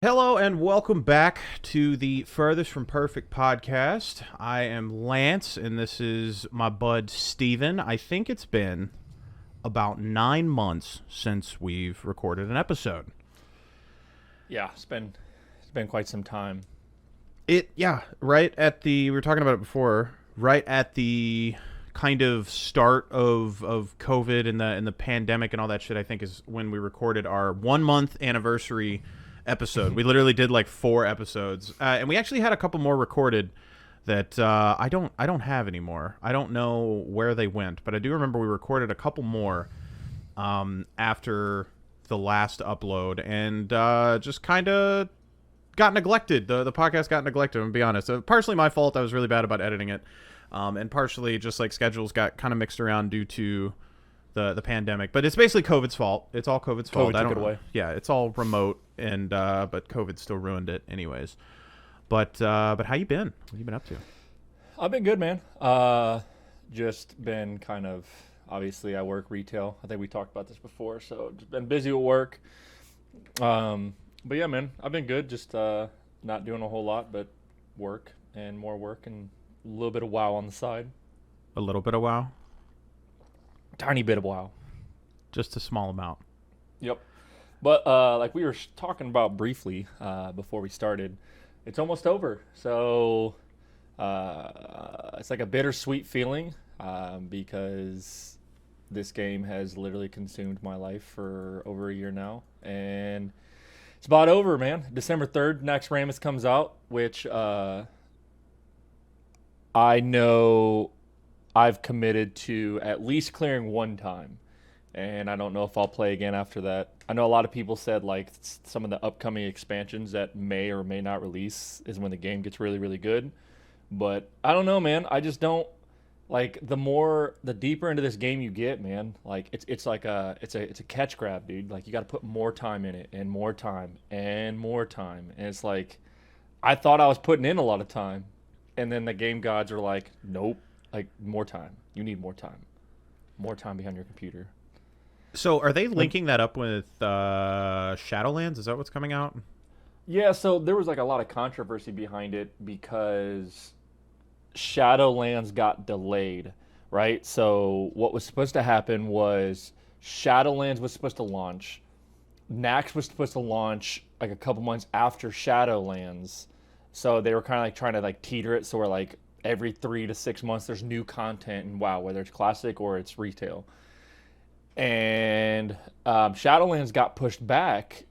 Hello and welcome back to the Furthest From Perfect podcast. I am Lance and this is my bud Steven. I think it's been about 9 months since we've recorded an episode. Yeah, it's been quite some time. Right at we were talking about it before, right at the kind of start of COVID and the pandemic and all that shit, I think is when we recorded our 1 month anniversary episode. We literally did like 4 episodes, and we actually had a couple more recorded that I don't have anymore. I don't know where they went, but I do remember we recorded a couple more after the last upload, and just kind of got neglected. The podcast got neglected. I'm gonna be honest. Partially my fault. I was really bad about editing it, and partially just like schedules got kind of mixed around due to the pandemic. But it's basically COVID's fault. It's all COVID's fault. COVID took it away. Yeah, it's all remote, and but COVID still ruined it, anyways. But how you been? What have you been up to? I've been good, man. Just been kind of, obviously I work retail. I think we talked about this before, so just been busy with work. But yeah, man, I've been good. Just not doing a whole lot, but work and more work and a little bit of WoW on the side. A little bit of WoW? Tiny bit of WoW. Just a small amount. Yep. But like we were talking about briefly before we started, it's almost over. So it's like a bittersweet feeling because this game has literally consumed my life for over a year now. And it's about over, man. December 3rd, Nax Ramus comes out, which I know I've committed to at least clearing one time. And I don't know if I'll play again after that. I know a lot of people said like some of the upcoming expansions that may or may not release is when the game gets really, really good. But I don't know, man. I just don't like the deeper into this game you get, man. Like it's a catch grab, dude. Like you got to put more time in it and more time and more time. And it's like I thought I was putting in a lot of time, and then the game gods are like, nope, like more time. You need more time. More time behind your computer. So are they linking that up with Shadowlands? Is that what's coming out? Yeah, so there was like a lot of controversy behind it because Shadowlands got delayed, right? So what was supposed to happen was Shadowlands was supposed to launch. Nax was supposed to launch like a couple months after Shadowlands. So they were kind of like trying to like teeter it. So we're like every 3 to 6 months there's new content in WoW, whether it's classic or it's retail. And Shadowlands got pushed back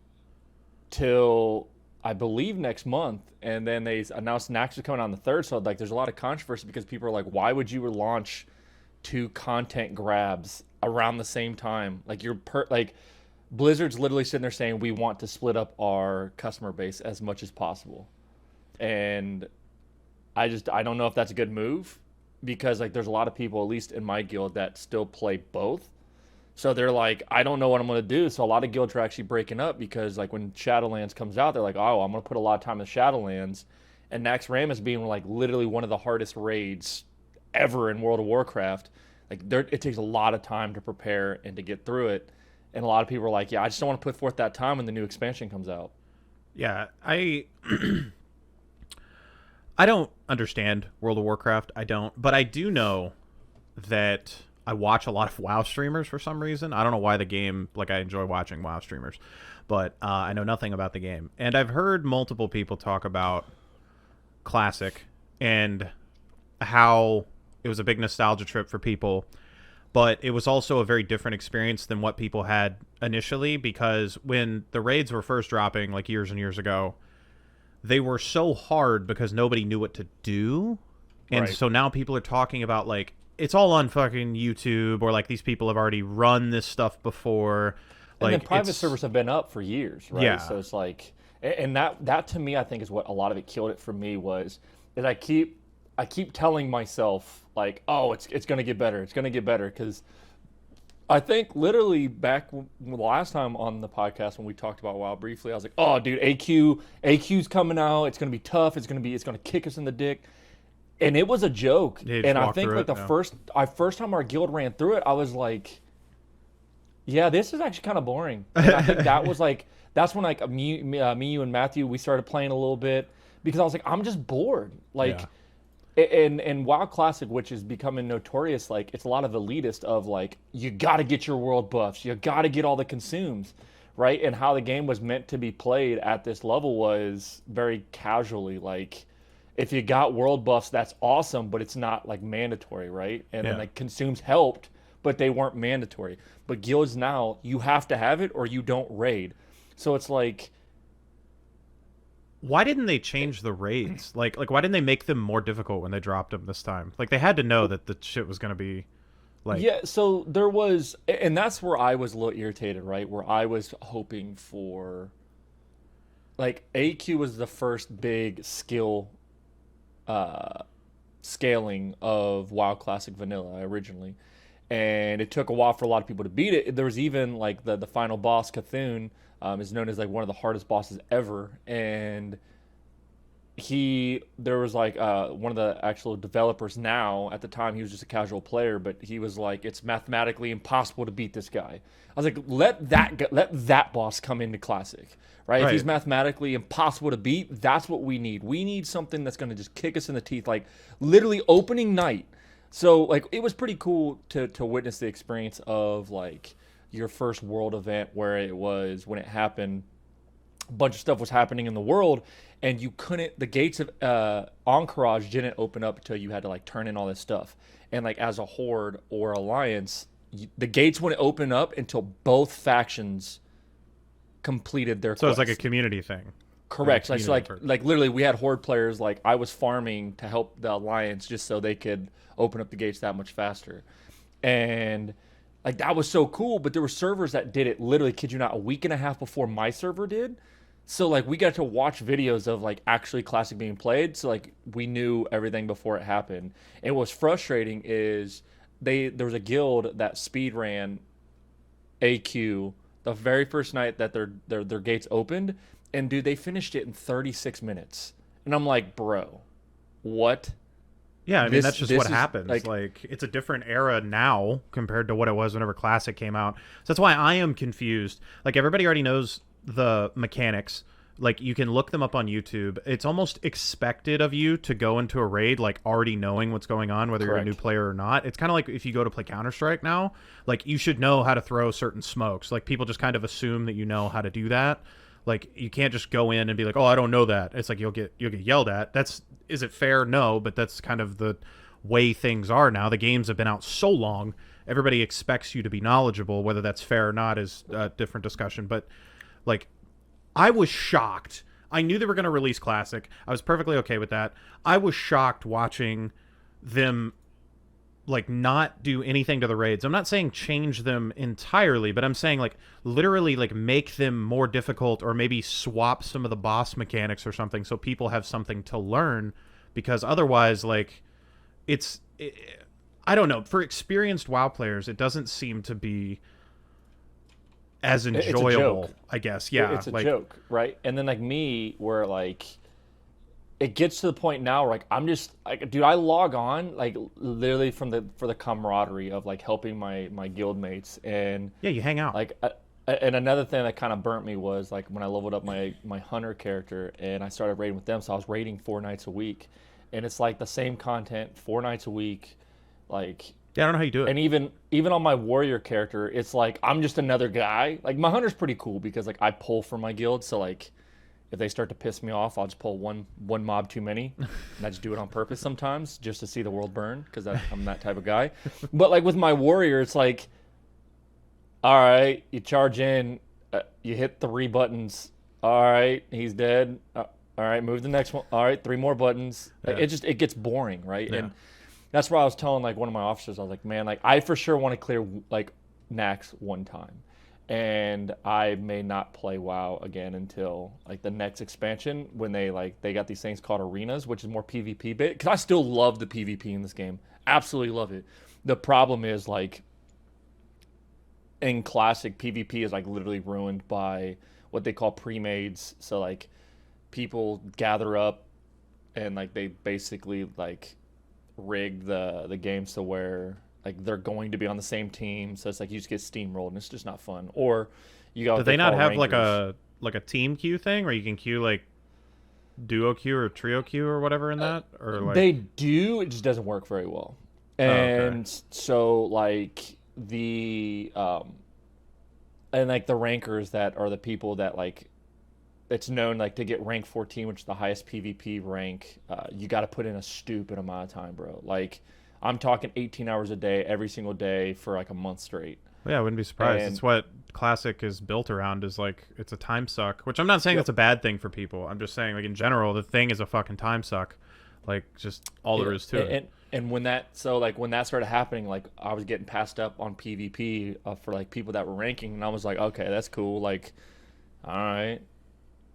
till I believe next month, and then they announced Nax was coming on the 3rd. So like, there's a lot of controversy because people are like, "Why would you launch 2 content grabs around the same time?" Like like Blizzard's literally sitting there saying, "We want to split up our customer base as much as possible," and I don't know if that's a good move because like there's a lot of people, at least in my guild, that still play both. So they're like, I don't know what I'm going to do. So a lot of guilds are actually breaking up because like when Shadowlands comes out, they're like, oh, I'm going to put a lot of time in Shadowlands. And Nax Ramus being like literally one of the hardest raids ever in World of Warcraft. Like it takes a lot of time to prepare and to get through it. And a lot of people are like, yeah, I just don't want to put forth that time when the new expansion comes out. Yeah, I don't understand World of Warcraft. I don't. But I do know that I watch a lot of WoW streamers for some reason. I don't know why the game, like I enjoy watching WoW streamers, but I know nothing about the game. And I've heard multiple people talk about Classic and how it was a big nostalgia trip for people, but it was also a very different experience than what people had initially, because when the raids were first dropping like years and years ago, they were so hard because nobody knew what to do. And Right. so now people are talking about like, it's all on fucking YouTube, or like these people have already run this stuff before. And Like then private servers have been up for years, right? Yeah. So it's like, and that to me, I think is what a lot of it killed it for me was I keep telling myself like, oh, it's gonna get better, it's gonna get better, because I think literally back the last time on the podcast when we talked about WoW briefly, I was like, oh, dude, AQ's coming out, it's gonna be tough, it's gonna kick us in the dick. And it was a joke. Yeah, And I think through like it, the yeah. first time our guild ran through it, I was like, Yeah, this is actually kind of boring. And I think that was like that's when like me, you, and Matthew we started playing a little bit because I was like I'm just bored. Yeah. Like, and WoW Classic, which is becoming notorious, like it's a lot of elitist of like you got to get your world buffs, you got to get all the consumes, right? And how the game was meant to be played at this level was very casually. Like, if you got world buffs, that's awesome, but it's not like mandatory, right? And then Yeah. like consumes helped, but they weren't mandatory. But guilds now, you have to have it or you don't raid. So it's like, Why didn't they change the raids? Like why didn't they make them more difficult when they dropped them this time? Like they had to know that the shit was gonna be like. yeah, so there was, and that's where I was a little irritated, right? Where I was hoping for, like, AQ was the first big skill uh, scaling of WoW Classic Vanilla originally. And it took a while for a lot of people to beat it. There was even, like, the final boss, Cthulhu, is known as, like, one of the hardest bosses ever. And there was like one of the actual developers now. At the time he was just a casual player, but he was like it's mathematically impossible to beat this guy. I was like let that boss come into classic, right? If he's Right. mathematically impossible to beat, that's what we need something that's going to just kick us in the teeth, like literally opening night. So like it was pretty cool to witness the experience of like your first world event where it was when it happened, a bunch of stuff was happening in the world, and you couldn't, the gates of Encourage didn't open up until you had to like turn in all this stuff. And like as a horde or alliance, the gates wouldn't open up until both factions completed their So it's like a quest. community thing. Like a Correct. So community effort. like literally we had horde players, like I was farming to help the alliance just so they could open up the gates that much faster. And like that was so cool, but there were servers that did it literally, kid you not, a week and a half before my server did. So like we got to watch videos of like actually classic being played. So like we knew everything before it happened. And what's frustrating is there was a guild that speed ran AQ the very first night that their gates opened, and dude, they finished it in 36 minutes. And I'm like, bro, what? Yeah, I mean that's just This what is happens. like, Like it's a different era now compared to what it was whenever Classic came out. So that's why I am confused. Like everybody already knows the mechanics. Like you can look them up on YouTube. It's almost expected of you to go into a raid like already knowing what's going on, whether you're a new correct. player or not. It's kind of like if you go to play Counter-Strike now, like you should know how to throw certain smokes. Like people just kind of assume that you know how to do that. Like you can't just go in and be like, "Oh, I don't know that." It's like you'll get yelled at. That's is it fair? No, but that's kind of the way things are now. The games have been out so long, everybody expects you to be knowledgeable. Whether that's fair or not is a different discussion. But like, I was shocked. I knew they were going to release Classic. I was perfectly okay with that. I was shocked watching them like not do anything to the raids. I'm not saying change them entirely, but I'm saying like literally like make them more difficult or maybe swap some of the boss mechanics or something so people have something to learn, because otherwise like I don't know, for experienced WoW players it doesn't seem to be as It's a joke. enjoyable, I guess. Yeah, It's a like joke, right? And then like me, where like it gets to the point now where like I'm just like, dude, I log on like literally for the camaraderie of like helping my guild mates. And yeah, you hang out. like and another thing that kind of burnt me was like when I leveled up my hunter character and I started raiding with them. So I was raiding 4 nights a week, and it's like the same content 4 nights a week, like. Yeah, I don't know how you do it. And even on my warrior character, it's like I'm just another guy. Like my hunter's pretty cool because like I pull for my guild, so like if they start to piss me off, I'll just pull one mob too many, and I just do it on purpose sometimes just to see the world burn because I'm that type of guy. But like with my warrior, it's like, all right, you charge in, you hit 3 buttons. All right, he's dead. All right, move the next one. All right, 3 more buttons. Like, Yeah. it gets boring, right? Yeah. And that's why I was telling like one of my officers, I was like, man, like I for sure want to clear like Nax one time, and I may not play WoW again until like the next expansion when they got these things called arenas, which is more PvP bit. Because I still love the PvP in this game, absolutely love it. The problem is like in classic PvP is like literally ruined by what they call pre-mades. So like people gather up and like they basically like rig the games to where like they're going to be on the same team, so it's like you just get steamrolled and it's just not fun. Or you got Do they not have like a team queue thing where you can queue like duo queue or trio queue or whatever in that? Or like they do, it just doesn't work very well. And so like and like the rankers that are the people that like it's known like to get rank 14, which is the highest PvP rank, you got to put in a stupid amount of time, bro. Like I'm talking 18 hours a day, every single day for like a month straight. Yeah, I wouldn't be surprised. It's what Classic is built around, is like it's a time suck, which I'm not saying that's a bad thing for people. I'm just saying like in general, the thing is a fucking time suck. Like just all there is to it. And when that started happening, like I was getting passed up on PvP for like people that were ranking, and I was like, okay, that's cool. Like, all right.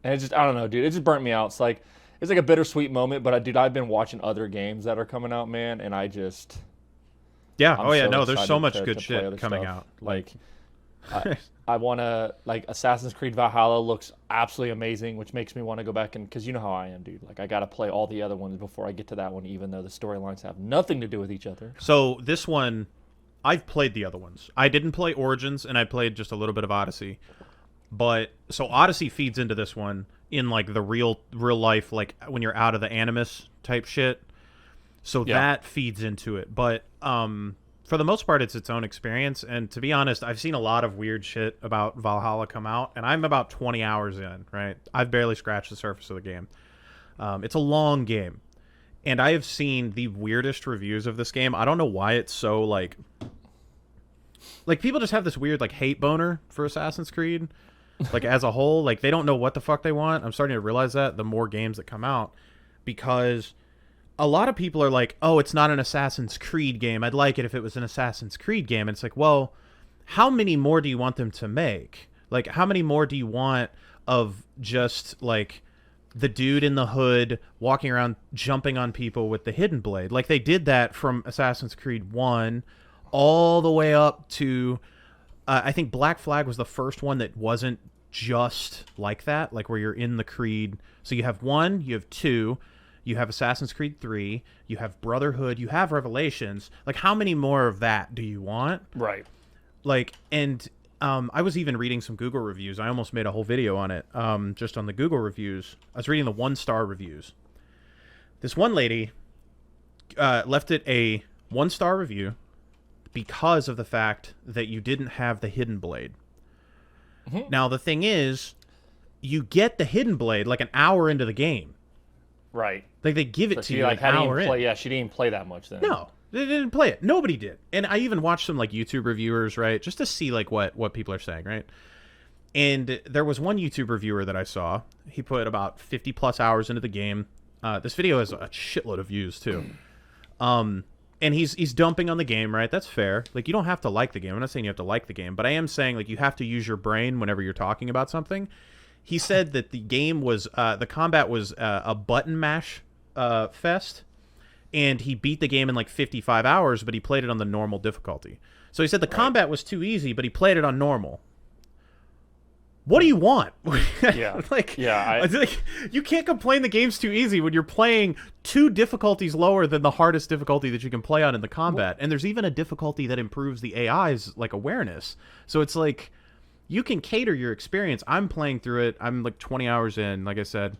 And it just, I don't know, dude. It just burnt me out. It's like a bittersweet moment. But dude, I've been watching other games that are coming out, man, and I just yeah. I'm Oh yeah. so No, there's so much to good shit coming stuff. out. Like, I want to like Assassin's Creed Valhalla looks absolutely amazing, which makes me want to go back and because you know how I am, dude. Like I got to play all the other ones before I get to that one, even though the storylines have nothing to do with each other. So this one, I've played the other ones. I didn't play Origins, and I played just a little bit of Odyssey. But so Odyssey feeds into this one in like the real life, like when you're out of the Animus type shit. So that feeds into it. But for the most part, it's its own experience. And to be honest, I've seen a lot of weird shit about Valhalla come out, and I'm about 20 hours in, right? I've barely scratched the surface of the game. It's a long game. And I have seen the weirdest reviews of this game. I don't know why it's so, like people just have this weird, like, hate boner for Assassin's Creed. Like, as a whole, like, they don't know what the fuck they want. I'm starting to realize that the more games that come out. Because a lot of people are like, oh, it's not an Assassin's Creed game. I'd like it if it was an Assassin's Creed game. And it's like, well, how many more do you want them to make? Like, how many more do you want of just, like, the dude in the hood walking around jumping on people with the hidden blade? Like, they did that from Assassin's Creed 1 all the way up to... I think Black Flag was the first one that wasn't just like that, like where you're in the Creed. So you have 1, you have 2, you have Assassin's Creed 3, you have Brotherhood, you have Revelations. Like, how many more of that do you want? Right. Like, and I was even reading some Google reviews. I almost made a whole video on it, just on the Google reviews. I was reading the 1-star reviews. This one lady left it a 1-star review because of the fact that you didn't have the hidden blade. Mm-hmm. Now, the thing is, you get the hidden blade like an hour into the game. Right. Like, they give it to you like an hour in. Yeah, she didn't play that much then. No, they didn't play it. Nobody did. And I even watched some, like, YouTube reviewers, right, just to see, like, what people are saying, right? And there was one YouTube reviewer that I saw. He put about 50-plus hours into the game. This video has a shitload of views, too. And he's dumping on the game, right? That's fair. Like, you don't have to like the game. I'm not saying you have to like the game, but I am saying, like, you have to use your brain whenever you're talking about something. He said that the game was, the combat was a button mash fest, and he beat the game in, like, 55 hours, but he played it on the normal difficulty. So he said the combat was too easy, but he played it on normal. What do you want? Yeah. like, yeah, you can't complain the game's too easy when you're playing 2 difficulties lower than the hardest difficulty that you can play on in the combat. And there's even a difficulty that improves the AI's, like, awareness. So it's like, you can cater your experience. I'm playing through it. I'm, like, 20 hours in, like I said.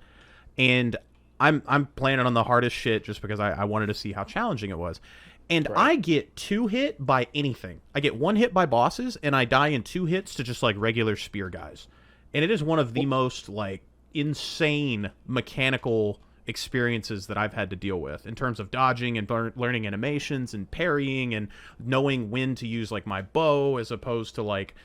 And I'm playing it on the hardest shit just because I wanted to see how challenging it was. And I get 2 hit by anything. I get 1 hit by bosses, and I die in 2 hits to just, like, regular spear guys. And it is one of the most, like, insane mechanical experiences that I've had to deal with in terms of dodging and learning animations and parrying and knowing when to use, like, my bow as opposed to, like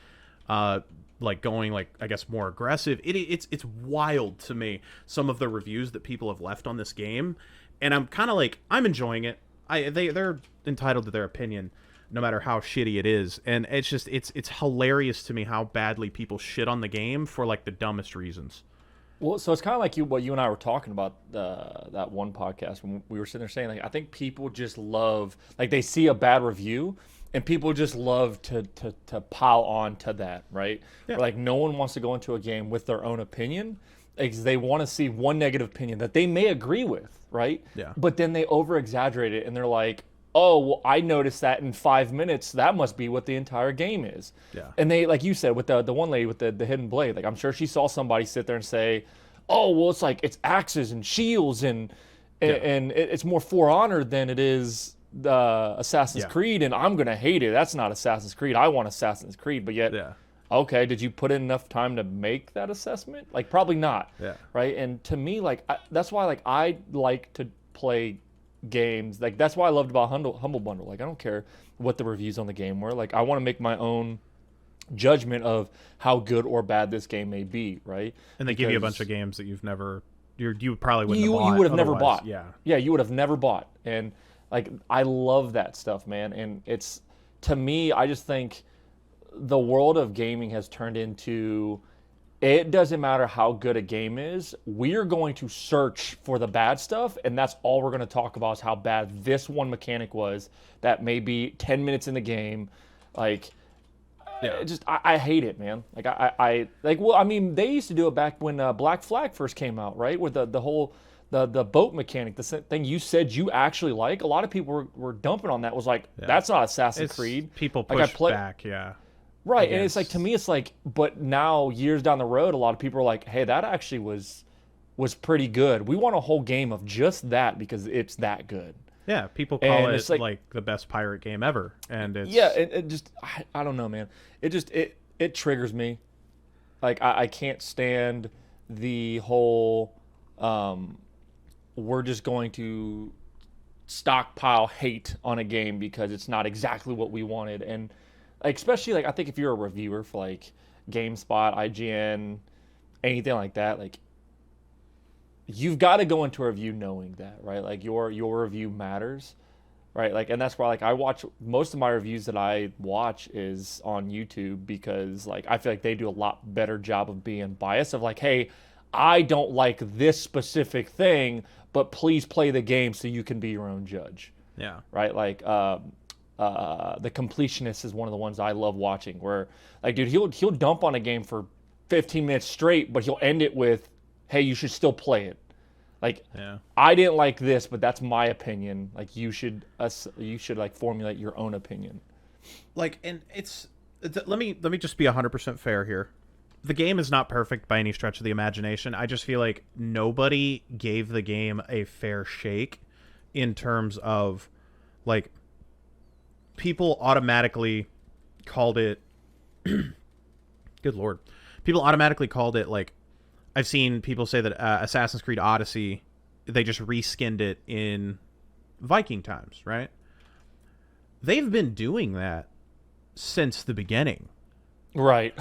going, like, I guess more aggressive. It's wild to me, some of the reviews that people have left on this game. And I'm kind of like, I'm enjoying it. They're entitled to their opinion, no matter how shitty it is. And it's just, it's hilarious to me how badly people shit on the game for, like, the dumbest reasons. Well, so it's kind of like what you and I were talking about that one podcast when we were sitting there saying, like, I think people just love, like, they see a bad review and people just love to pile on to that, right? Yeah. Like, no one wants to go into a game with their own opinion. They want to see one negative opinion that they may agree with, right? Yeah. But then they over-exaggerate it, and they're like, oh, well, I noticed that in 5 minutes. That must be what the entire game is. Yeah. And they, like you said, with the one lady with the hidden blade, like I'm sure she saw somebody sit there and say, oh, well, it's like it's axes and shields and it's more For Honor than it is Assassin's Creed, and I'm gonna hate it. That's not Assassin's Creed. I want Assassin's Creed, but yet, okay, did you put in enough time to make that assessment? Like, probably not. Yeah. Right. And to me, like, that's why, like, I like to play games. Like, that's why I loved about Humble Bundle. Like, I don't care what the reviews on the game were. Like, I want to make my own judgment of how good or bad this game may be. Right. And they give you a bunch of games that you probably wouldn't have bought. You would have never bought. Yeah, you would have never bought. And like, I love that stuff, man. And it's, to me, I just think the world of gaming has turned into, it doesn't matter how good a game is, we're going to search for the bad stuff, and that's all we're going to talk about is how bad this one mechanic was that may be 10 minutes in the game. Like, I hate it, man. Like, I mean, they used to do it back when Black Flag first came out, right? With the whole the boat mechanic, the thing you said you actually like. A lot of people were dumping on that. Was like, that's not Assassin's Creed. People push back, right. And it's like, to me, it's like, but now years down the road, a lot of people are like, hey, that actually was pretty good. We want a whole game of just that because it's that good. Yeah, people call it like the best pirate game ever, and it's it just I don't know, man. It just it triggers me. Like, I can't stand the whole we're just going to stockpile hate on a game because it's not exactly what we wanted. And like, especially, like, I think if you're a reviewer for like GameSpot, IGN, anything like that, like, you've got to go into a review knowing that, right? Like, your review matters, right? Like, and that's why, like, I watch most of my reviews that I watch is on YouTube, because like, I feel like they do a lot better job of being biased, of like, hey, I don't like this specific thing, but please play the game so you can be your own judge. Yeah. Right? Like, The Completionist is one of the ones I love watching, where, like, dude, he'll dump on a game for 15 minutes straight, but he'll end it with, hey, you should still play it. Like, I didn't like this, but that's my opinion. Like, you should like formulate your own opinion. Like, and let me just be 100% fair here. The game is not perfect by any stretch of the imagination. I just feel like nobody gave the game a fair shake in terms of, like, people automatically called it good lord. People automatically called it, like, I've seen people say that Assassin's Creed Odyssey, they just reskinned it in Viking times, right? They've been doing that since the beginning. Right.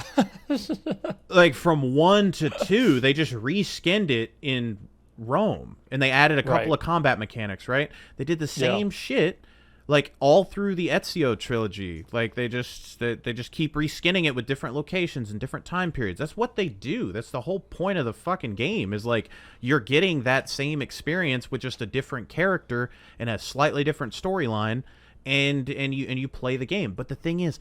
Like, from 1 to 2, they just reskinned it in Rome, and they added a couple of combat mechanics, right? They did the same shit, like, all through the Ezio trilogy. Like, they just keep reskinning it with different locations and different time periods. That's what they do. That's the whole point of the fucking game, is like, you're getting that same experience with just a different character and a slightly different storyline, and you play the game. But the thing is,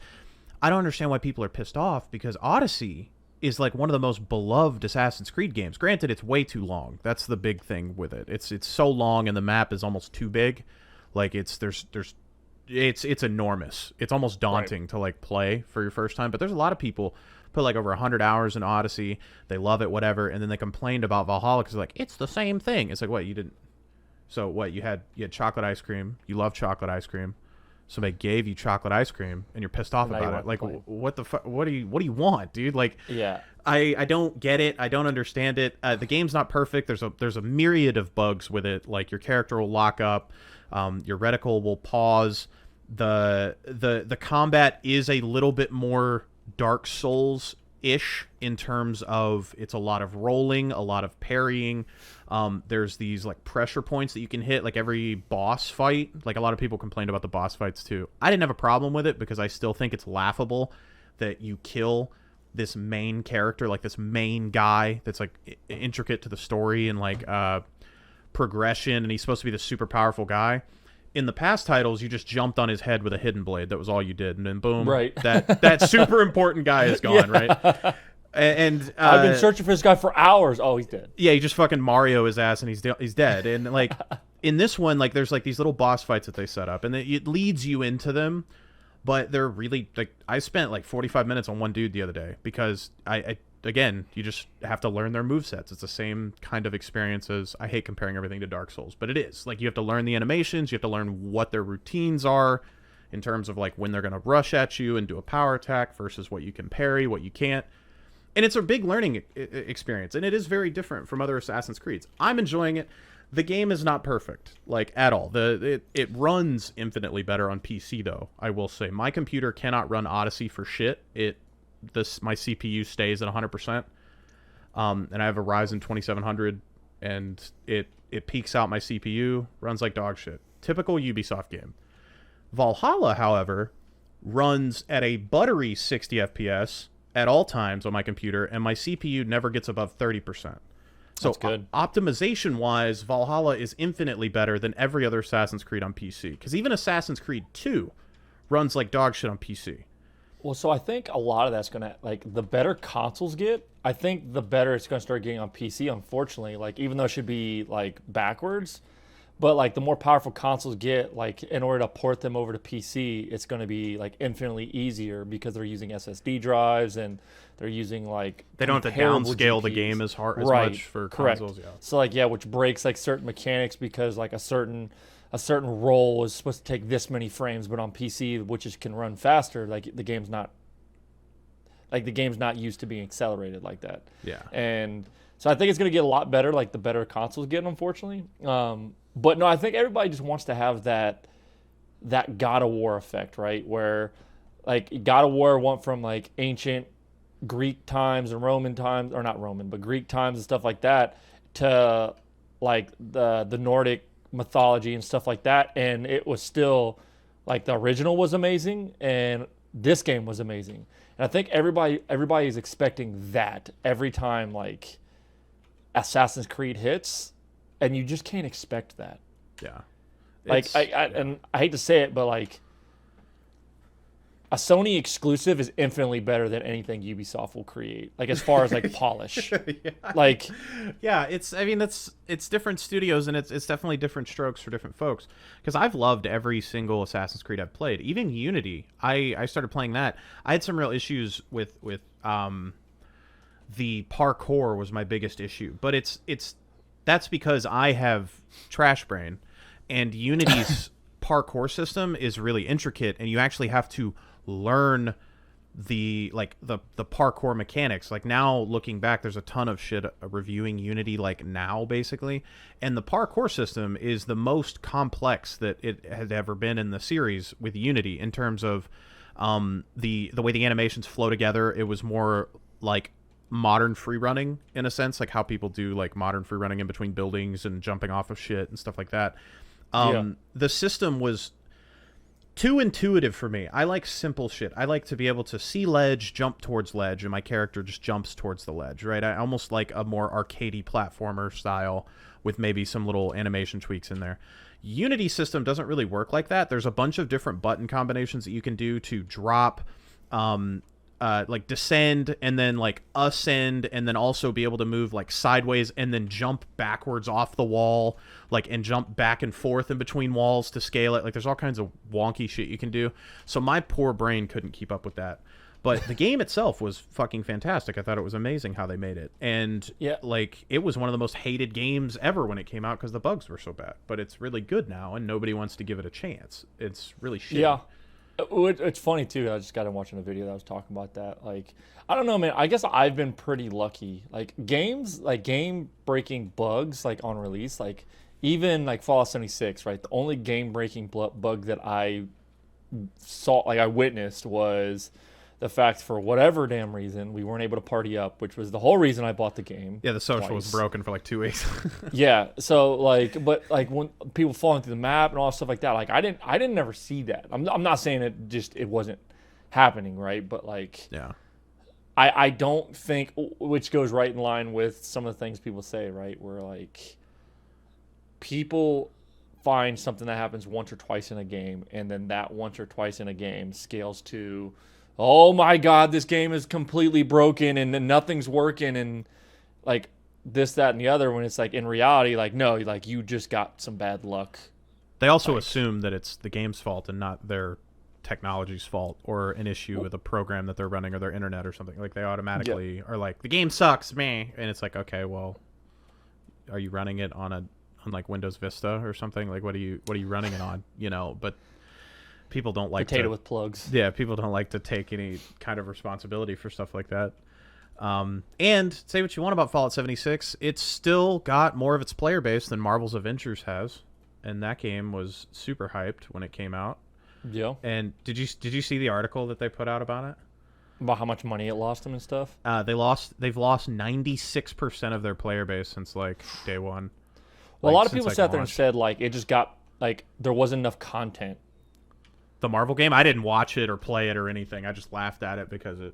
I don't understand why people are pissed off, because Odyssey is like one of the most beloved Assassin's Creed games. Granted, it's way too long. That's the big thing with it. It's so long, and the map is almost too big. Like, it's enormous. It's almost daunting to, like, play for your first time. But there's a lot of people put like over 100 hours in Odyssey. They love it, whatever, and then they complained about Valhalla because, like, it's the same thing. It's like, what, you didn't? So what, you had chocolate ice cream. You love chocolate ice cream. Somebody gave you chocolate ice cream, and you're pissed off about it. Like, what the fuck? What do you want, dude? Like, I don't get it. I don't understand it. The game's not perfect. There's a myriad of bugs with it. Like, your character will lock up. Your reticle will pause. The combat is a little bit more Dark Souls-ish in terms of, it's a lot of rolling, a lot of parrying. There's these, like, pressure points that you can hit, like, every boss fight. Like, a lot of people complained about the boss fights too. I didn't have a problem with it, because I still think it's laughable that you kill this main character, like this main guy that's, like, intricate to the story and, like, progression, and he's supposed to be the super powerful guy. In the past titles, you just jumped on his head with a hidden blade. That was all you did, and then boom, that super important guy is gone, right? And I've been searching for this guy for hours. Oh, he's dead. Yeah, you just fucking Mario his ass, and he's dead. And, like, in this one, like there's like these little boss fights that they set up, and it leads you into them. But they're really like, I spent like 45 minutes on one dude the other day because I again, you just have to learn their movesets. It's the same kind of experience as, I hate comparing everything to Dark Souls, but it is. Like, you have to learn the animations, you have to learn what their routines are in terms of like when they're going to rush at you and do a power attack versus what you can parry, what you can't. And it's a big learning experience, and it is very different from other Assassin's Creeds. I'm enjoying it. The game is not perfect, like, at all. It runs infinitely better on PC, though, I will say. My computer cannot run Odyssey for shit. My CPU stays at 100%, and I have a Ryzen 2700, and it peaks out my CPU, runs like dog shit. Typical Ubisoft game. Valhalla, however, runs at a buttery 60 FPS at all times on my computer, and my CPU never gets above 30%. So That's good. Optimization-wise, Valhalla is infinitely better than every other Assassin's Creed on PC. Because even Assassin's Creed 2 runs like dog shit on PC. Well, so I think a lot of that's going to, like, the better consoles get, I think the better it's going to start getting on PC, unfortunately. Like, even though it should be, like, backwards. But, like, the more powerful consoles get, like, in order to port them over to PC, it's going to be, like, infinitely easier because they're using SSD drives and they're using, like, they don't have to downscale the game as much for consoles. Yeah. So, like, yeah, which breaks, like, certain mechanics because, like, a certain role is supposed to take this many frames, but on PC, which can run faster, like, the game's not used to being accelerated like that. Yeah. And so I think it's going to get a lot better, like, the better consoles get, unfortunately. But no, I think everybody just wants to have that God of War effect, right? Where, like, God of War went from, like, ancient Greek times and Roman times, or not Roman, but Greek times and stuff like that, to, like, the Nordic mythology and stuff like that. And it was still, like, the original was amazing, and this game was amazing. And I think everybody is expecting that every time, like, Assassin's Creed hits. And you just can't expect that. Yeah. Like, and I hate to say it, but, like, a Sony exclusive is infinitely better than anything Ubisoft will create. Like, as far as, like, polish. Yeah. Like, yeah, it's different studios, and it's definitely different strokes for different folks. Because I've loved every single Assassin's Creed I've played. Even Unity, I started playing that. I had some real issues with the parkour was my biggest issue. But that's because I have Trash Brain, and Unity's parkour system is really intricate, and you actually have to learn the parkour mechanics. Like, now looking back, there's a ton of shit reviewing Unity, like, now basically, and the parkour system is the most complex that it has ever been in the series with Unity in terms of the way the animations flow together. It was more like modern free running, in a sense, like how people do, like, modern free running in between buildings and jumping off of shit and stuff like that. The system was too intuitive for me. I like simple shit. I like to be able to see ledge, jump towards ledge, and my character just jumps towards the ledge, right? I almost like a more arcadey platformer style with maybe some little animation tweaks in there. Unity system doesn't really work like that. There's a bunch of different button combinations that you can do to drop, like, descend and then, like, ascend, and then also be able to move, like, sideways and then jump backwards off the wall, like, and jump back and forth in between walls to scale it. Like, there's all kinds of wonky shit you can do. So my poor brain couldn't keep up with that. But the game itself was fucking fantastic. I thought it was amazing how they made it. And, yeah, like, it was one of the most hated games ever when it came out because the bugs were so bad. But it's really good now, and nobody wants to give it a chance. It's really shitty. Yeah. It's funny, too. I just got done watching a video that was talking about that. Like, I don't know, man. I guess I've been pretty lucky. Like, games, like, game-breaking bugs, like, on release, like, even, like, Fallout 76, right? The only game-breaking bug that I saw, like, I witnessed was the fact, for whatever damn reason, we weren't able to party up, which was the whole reason I bought the game. Yeah, the social was broken for like 2 weeks. Yeah, so, like, but, like, when people falling through the map and all stuff like that, like, I didn't never see that. I'm not saying it wasn't happening, right? But, like, yeah, I don't think, which goes right in line with some of the things people say, right? Where, like, people find something that happens once or twice in a game, and then that once or twice in a game scales to, oh my God, this game is completely broken and nothing's working, and, like, this, that, and the other, when it's like in reality, like, no, like you just got some bad luck. They also assume that it's the game's fault and not their technology's fault or an issue with a program that they're running or their internet or something. Like they automatically are like, the game sucks, man. And it's like, okay, well, are you running it on like Windows Vista or something? Like what are you running it on? You know, but people don't like potato with plugs. Yeah, people don't like to take any kind of responsibility for stuff like that. And say what you want about Fallout 76, it's still got more of its player base than Marvel's Avengers has. And that game was super hyped when it came out. Yeah. And did you see the article that they put out about it? About how much money it lost them and stuff? They've lost 96% of their player base since like day one. Well, a lot of people sat there and said like it just got like there wasn't enough content. The Marvel game, I didn't watch it or play it or anything. I just laughed at it because it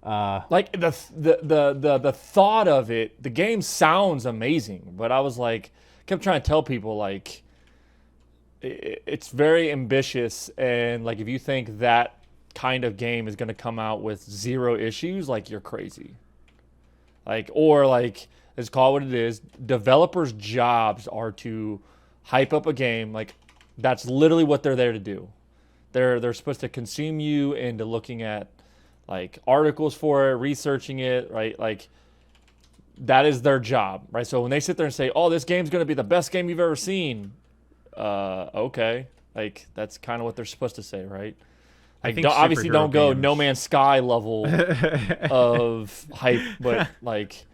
like the thought of it, the game sounds amazing, but I was like kept trying to tell people like it's very ambitious, and like if you think that kind of game is going to come out with 0 issues, like you're crazy. Like, or like, let's call it what it is. Developers' jobs are to hype up a game. Like that's literally what they're there to do. They're supposed to consume you into looking at like articles for it, researching it, right? Like that is their job, right? So when they sit there and say, "Oh, this game's going to be the best game you've ever seen," okay, like that's kind of what they're supposed to say, right? Like, obviously don't go No Man's Sky level of hype, but like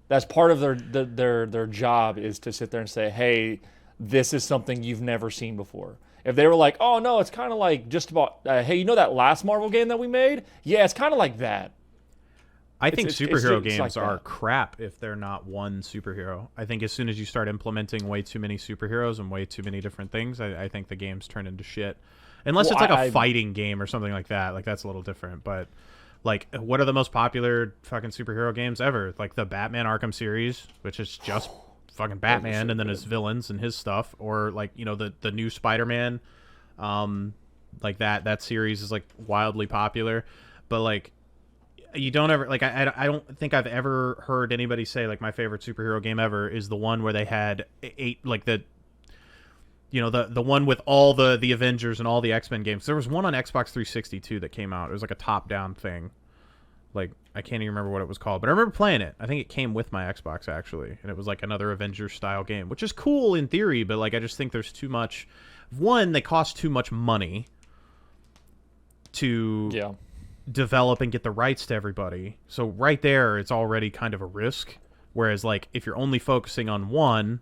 that's part of their job is to sit there and say, "Hey, this is something you've never seen before." If they were like, "Oh no, it's kind of like just about," hey, you know that last Marvel game that we made? Yeah, it's kind of like that. I think superhero games are crap if they're not one superhero. I think as soon as you start implementing way too many superheroes and way too many different things, I think the games turn into shit. Unless it's like a fighting game or something like that. Like, that's a little different. But, like, what are the most popular fucking superhero games ever? Like, the Batman Arkham series, which is just fucking Batman and then his villains and his stuff. Or, like, you know, the new Spider-Man. Like, that series is, like, wildly popular. But, like, you don't ever... Like, I don't think I've ever heard anybody say, like, my favorite superhero game ever is the one where they had 8... Like, the... You know, the one with all the Avengers and all the X-Men games. There was one on Xbox 360 too that came out. It was like a top-down thing. Like, I can't even remember what it was called, but I remember playing it. I think it came with my Xbox actually, and it was like another Avengers style game, which is cool in theory, but like I just think there's too much. One, they cost too much money to develop and get the rights to everybody. So right there, it's already kind of a risk. Whereas like if you're only focusing on one,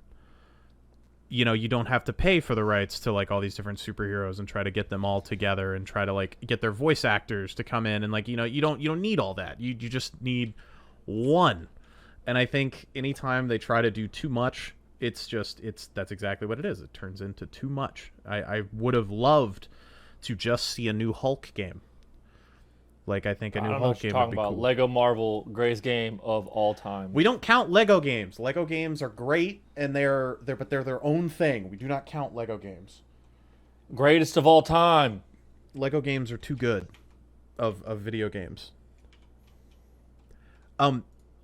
you know, you don't have to pay for the rights to like all these different superheroes and try to get them all together and try to like get their voice actors to come in and like, you know, you don't need all that. You just need one. And I think anytime they try to do too much, that's exactly what it is. It turns into too much. I would have loved to just see a new Hulk game. Like, I think a new Hulk game would be cool. Lego Marvel, greatest game of all time. We don't count Lego games. Lego games are great, and they're their own thing. We do not count Lego games. Greatest of all time. Lego games are too good of video games.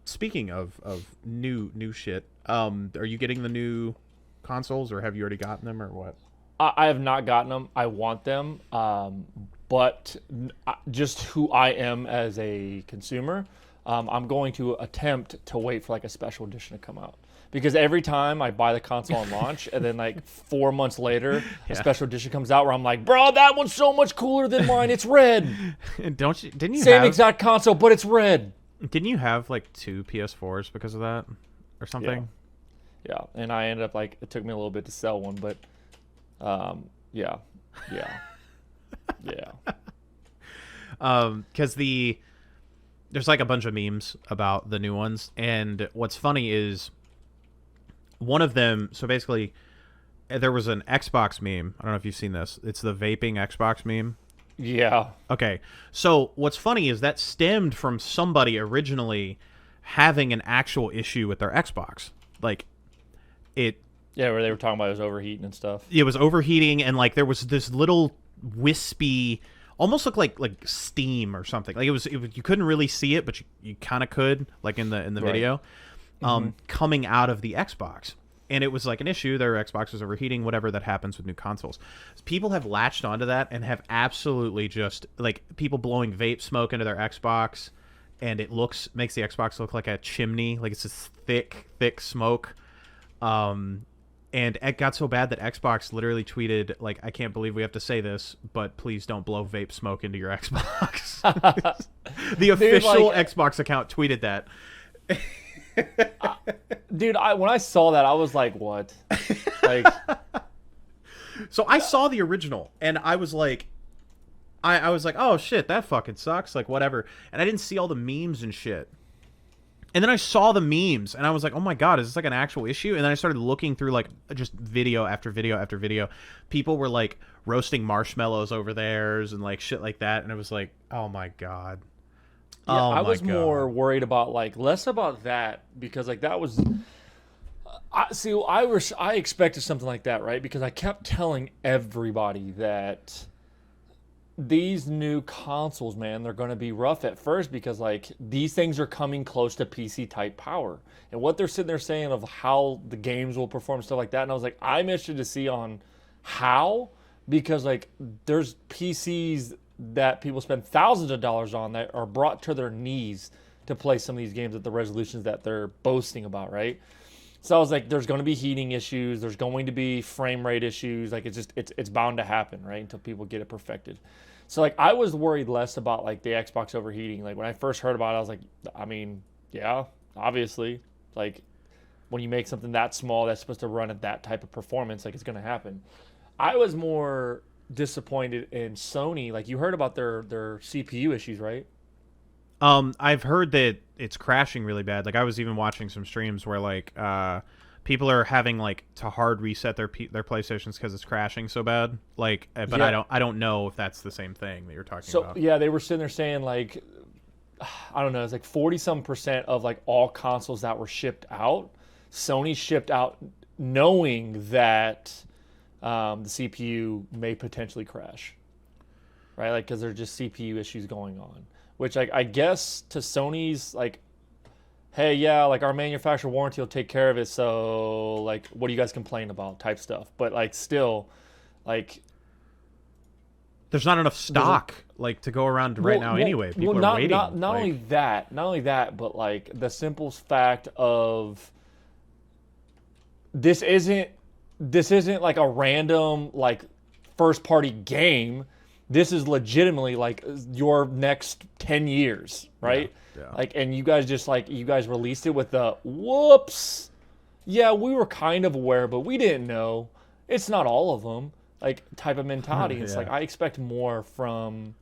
Speaking of new shit, are you getting the new consoles, or have you already gotten them, or what? I have not gotten them. I want them. But just who I am as a consumer, I'm going to attempt to wait for like a special edition to come out. Because every time I buy the console on launch, and then like 4 months later, a special edition comes out where I'm like, bro, that one's so much cooler than mine. It's red. Didn't you Same exact console, but it's red. Didn't you have like 2 PS4s because of that, or something? Yeah. And I ended up like, it took me a little bit to sell one, but yeah. Because there's like a bunch of memes about the new ones, and what's funny is one of them. So basically, there was an Xbox meme. I don't know if you've seen this. It's the vaping Xbox meme. Yeah. Okay. So what's funny is that stemmed from somebody originally having an actual issue with their Xbox. Like it. Yeah, where they were talking about it was overheating and stuff. It was overheating, and like there was this little wispy almost looked like steam or something. Like it was you couldn't really see it, but you kind of could, like in the Right. video, coming out of the Xbox. And it was like an issue. Their Xbox was overheating, whatever that happens with new consoles. People have latched onto that and have absolutely just, like, people blowing vape smoke into their Xbox, and it makes the Xbox look like a chimney, like it's this thick smoke. And it got so bad that Xbox literally tweeted, like, I can't believe we have to say this, but please don't blow vape smoke into your Xbox. The official Xbox account tweeted that. Dude, when I saw that, I was like, what? Like, so I saw the original, and I was like, I was like, oh shit, that fucking sucks, like whatever. And I didn't see all the memes and shit. And then I saw the memes, and I was like, oh my god, is this like an actual issue? And then I started looking through like just video after video after video. People were like roasting marshmallows over theirs and like shit like that, and it was like, oh my god. yeah, Oh I my was God. more worried about like less about that because like that was. I expected something like that, right? Because I kept telling everybody that these new consoles, man, they're going to be rough at first because like these things are coming close to PC type power, and what they're sitting there saying of how the games will perform, stuff like that. And I was like, I'm interested to see on how, because like there's PCs that people spend thousands of dollars on that are brought to their knees to play some of these games at the resolutions that they're boasting about, right? So I was like, there's going to be heating issues, there's going to be frame rate issues, like it's bound to happen, right? Until people get it perfected. So like I was worried less about like the Xbox overheating. Like when I first heard about it, I was like, I mean, yeah, obviously, like when you make something that small that's supposed to run at that type of performance, like it's going to happen. I was more disappointed in Sony. Like you heard about their CPU issues, right? I've heard that it's crashing really bad. Like I was even watching some streams where like people are having like to hard reset their PlayStations because it's crashing so bad. Like, but Yeah. I don't know if that's the same thing that you're talking So about. yeah, they were sitting there saying like, I don't know, it's like 40% of like all consoles that were shipped out, Sony shipped out knowing that the CPU may potentially crash, right? Like because there's just CPU issues going on, which like I guess to Sony's like, hey, yeah, like our manufacturer warranty will take care of it. So like, what do you guys complain about? Type stuff. But like still, like There's not enough stock like to go around right now anyway. People are waiting. Not like, only that, but like the simple fact of this isn't like a random like first party game. This is legitimately like your next 10 years, right? Yeah. Like, and you guys released it with the whoops. Yeah, we were kind of aware, but we didn't know. It's not all of them. Like type of mentality. It's Yeah. like I expect more from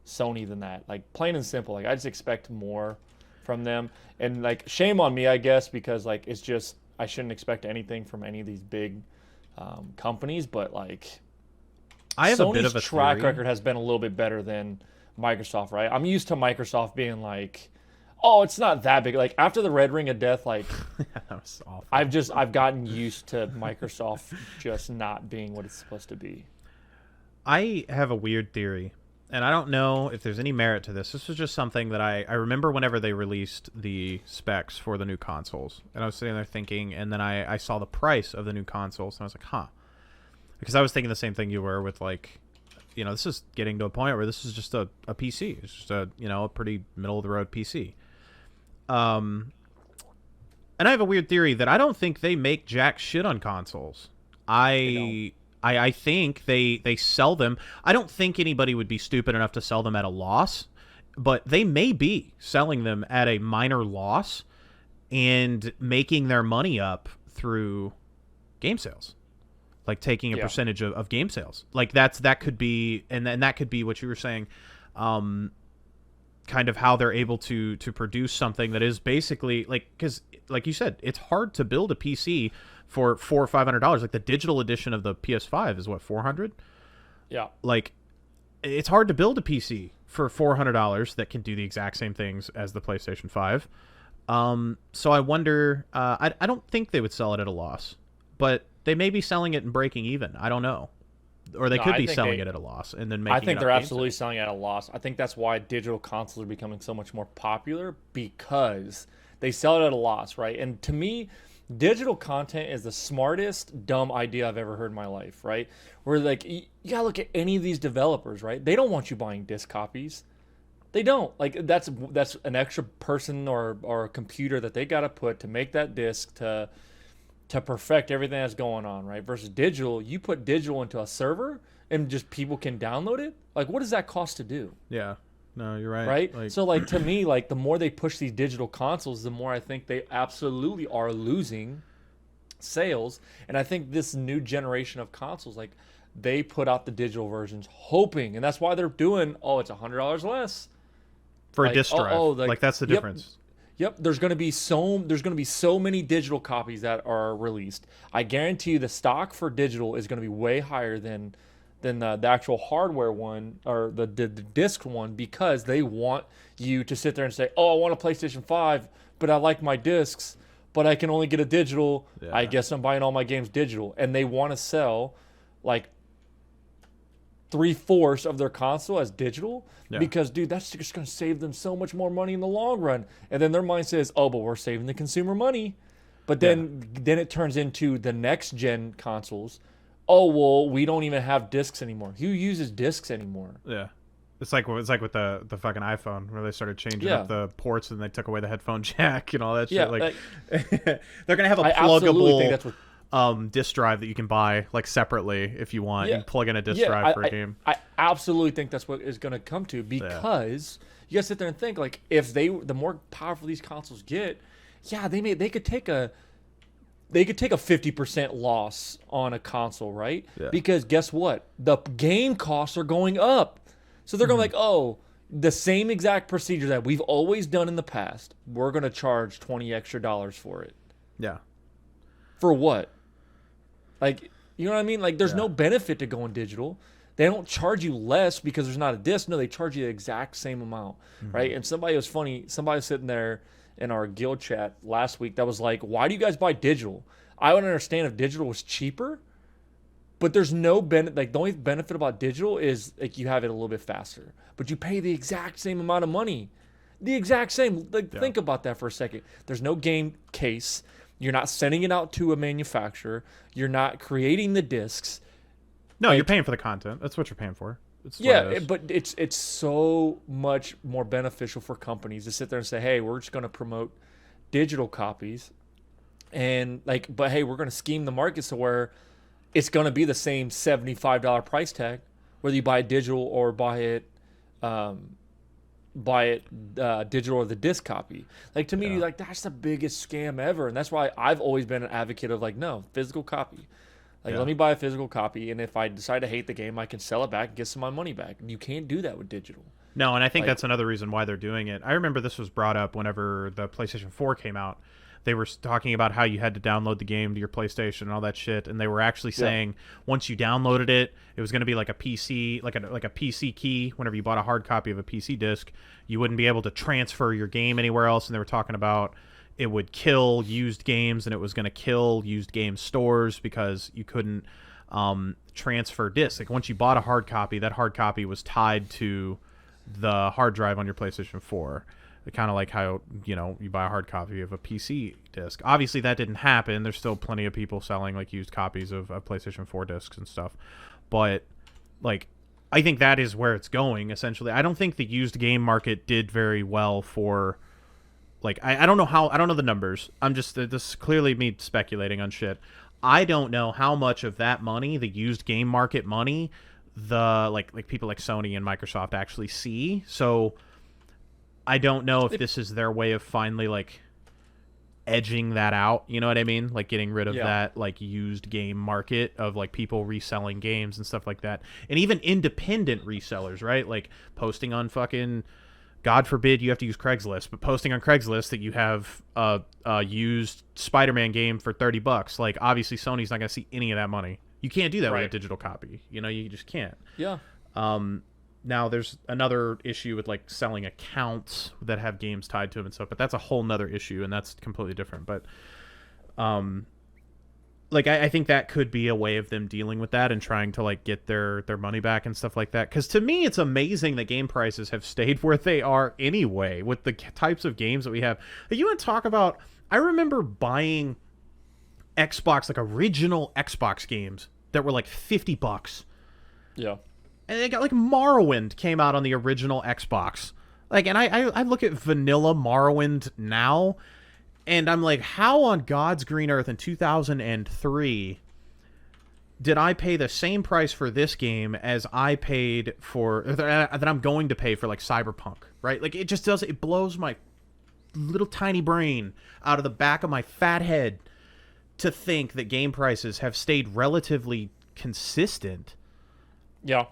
Sony than that. Like plain and simple. Like I just expect more from them. And like shame on me, I guess, because like it's just I shouldn't expect anything from any of these big companies. But like I have Sony's a bit of a track theory. record has been a little bit better than Microsoft, right? I'm used to Microsoft being like, oh, it's not that big. Like after the Red Ring of Death, like That was awful. I've gotten used to Microsoft just not being what it's supposed to be. I have a weird theory, and I don't know if there's any merit to this. This was just something that I remember whenever they released the specs for the new consoles, and I was sitting there thinking, and then I saw the price of the new consoles, and I was like, huh. Because I was thinking the same thing you were with, like, you know, this is getting to a point where this is just a PC. It's just a, you know, a pretty middle-of-the-road PC. And I have a weird theory that I don't think they make jack shit on consoles. I think they sell them. I don't think anybody would be stupid enough to sell them at a loss, but they may be selling them at a minor loss and making their money up through game sales, like taking a percentage of game sales. Like that could be, and that could be what you were saying, kind of how they're able to produce something that is basically like, because like you said, it's hard to build a PC for $400 or $500. Like the digital edition of the PS5 is what, $400? Yeah. Like it's hard to build a PC for $400 that can do the exact same things as the PlayStation 5. So I wonder, I don't think they would sell it at a loss, but they may be selling it and breaking even. I don't know. or they No, could I be think selling it at a loss and then making I think it they're up absolutely GameStop. selling at a loss. I think that's why digital consoles are becoming so much more popular because they sell it at a loss, right? And to me, digital content is the smartest dumb idea I've ever heard in my life, right? Where like you gotta look at any of these developers, right? They don't want you buying disc copies. They don't. Like that's an extra person or a computer that they gotta put to make that disc to perfect everything that's going on, right? Versus digital, you put digital into a server and just people can download it. Like, what does that cost to do? Yeah. No, you're right. Right? Like, So, like, to me, like, the more they push these digital consoles, the more I think they absolutely are losing sales. And I think this new generation of consoles, like, they put out the digital versions hoping, and that's why they're doing, oh, it's $100 less. for a Like, disc drive. Like that's the yep, difference. Yep, there's going to be so many digital copies that are released. I guarantee you the stock for digital is going to be way higher than the actual hardware one or the disc one because they want you to sit there and say, "Oh, I want a PlayStation 5, but I like my discs, but I can only get a digital. I Yeah. guess I'm buying all my games digital." And they want to sell like 3/4 of their console as digital Yeah. because dude that's just going to save them so much more money in the long run, and then their mind says, oh, but we're saving the consumer money. But then it turns into the next gen consoles. Oh, well, we don't even have discs anymore. Who uses discs anymore? Yeah. It's like with the fucking iPhone where they started changing Yeah. up the ports and they took away the headphone jack and all that Yeah, shit. Like they're gonna have a I absolutely think that's pluggable what disc drive that you can buy like separately if you want. Yeah. You can plug in a disc Yeah, drive for a game. I absolutely think that's what it's going to come to because you guys sit there and think like if the more powerful these consoles get, yeah, they could take a 50% loss on a console, right? Yeah. Because guess what? The game costs are going up. So they're going like, "Oh, the same exact procedure that we've always done in the past, we're going to charge $20 extra for it." Yeah. For what? Like, you know what I mean? Like, there's Yeah. no benefit to going digital. They don't charge you less because there's not a disc. No, they charge you the exact same amount, right? And somebody was funny. Somebody was sitting there in our guild chat last week that was like, why do you guys buy digital? I would understand if digital was cheaper, but there's no benefit. Like, the only benefit about digital is like you have it a little bit faster, but you pay the exact same amount of money. The exact same. Like, think about that for a second. There's no game case. You're not sending it out to a manufacturer. You're not creating the discs. No, you're paying for the content. That's what you're paying for. It's what Yeah, it is. but it's so much more beneficial for companies to sit there and say, "Hey, we're just going to promote digital copies," and like, but hey, we're going to scheme the market so where it's going to be the same $75 price tag, whether you buy it digital or buy it digital or the disc copy. Like, to me, like, that's the biggest scam ever, and that's why I've always been an advocate of like, no, physical copy. Like, let me buy a physical copy, and if I decide to hate the game, I can sell it back and get some of my money back. You can't do that with digital. No, and I think Like- that's another reason why they're doing it. I remember this was brought up whenever the PlayStation 4 came out. They were talking about how you had to download the game to your PlayStation and all that shit, and they were actually saying once you downloaded it, it was going to be like a PC, like a PC key. Whenever you bought a hard copy of a PC disc, you wouldn't be able to transfer your game anywhere else. And they were talking about it would kill used games, and it was going to kill used game stores because you couldn't transfer discs. Like, once you bought a hard copy, that hard copy was tied to the hard drive on your PlayStation 4. Kind of like how, you know, you buy a hard copy of a PC disc. Obviously, that didn't happen. There's still plenty of people selling like used copies of PlayStation 4 discs and stuff. But like, I think that is where it's going. Essentially, I don't think the used game market did very well for. Like, I don't know how. I don't know the numbers. I'm just, this is clearly me speculating on shit. I don't know how much of that money, the used game market money, the like people like Sony and Microsoft actually see. So I don't know if this is their way of finally like edging that out. You know what I mean? Like, getting rid of that like used game market of like people reselling games and stuff like that, and even independent resellers, right? Like posting on fucking. God forbid you have to use Craigslist, but posting on Craigslist that you have a used Spider-Man game for $30, like, obviously Sony's not going to see any of that money. You can't do that with a digital copy. You know, you just can't. Yeah. Now there's another issue with like selling accounts that have games tied to them and stuff, but that's a whole nother issue, and that's completely different. But, like I think that could be a way of them dealing with that and trying to like get their money back and stuff like that. Because to me, it's amazing that game prices have stayed where they are anyway with the types of games that we have. Like, you want to talk about? I remember buying Xbox, like original Xbox games that were like $50. Yeah. And they got like Morrowind came out on the original Xbox. Like, and I look at vanilla Morrowind now, and I'm like, how on God's green earth in 2003 did I pay the same price for this game as I paid for that I'm going to pay for like Cyberpunk, right? Like, it just it blows my little tiny brain out of the back of my fat head to think that game prices have stayed relatively consistent. Yeah.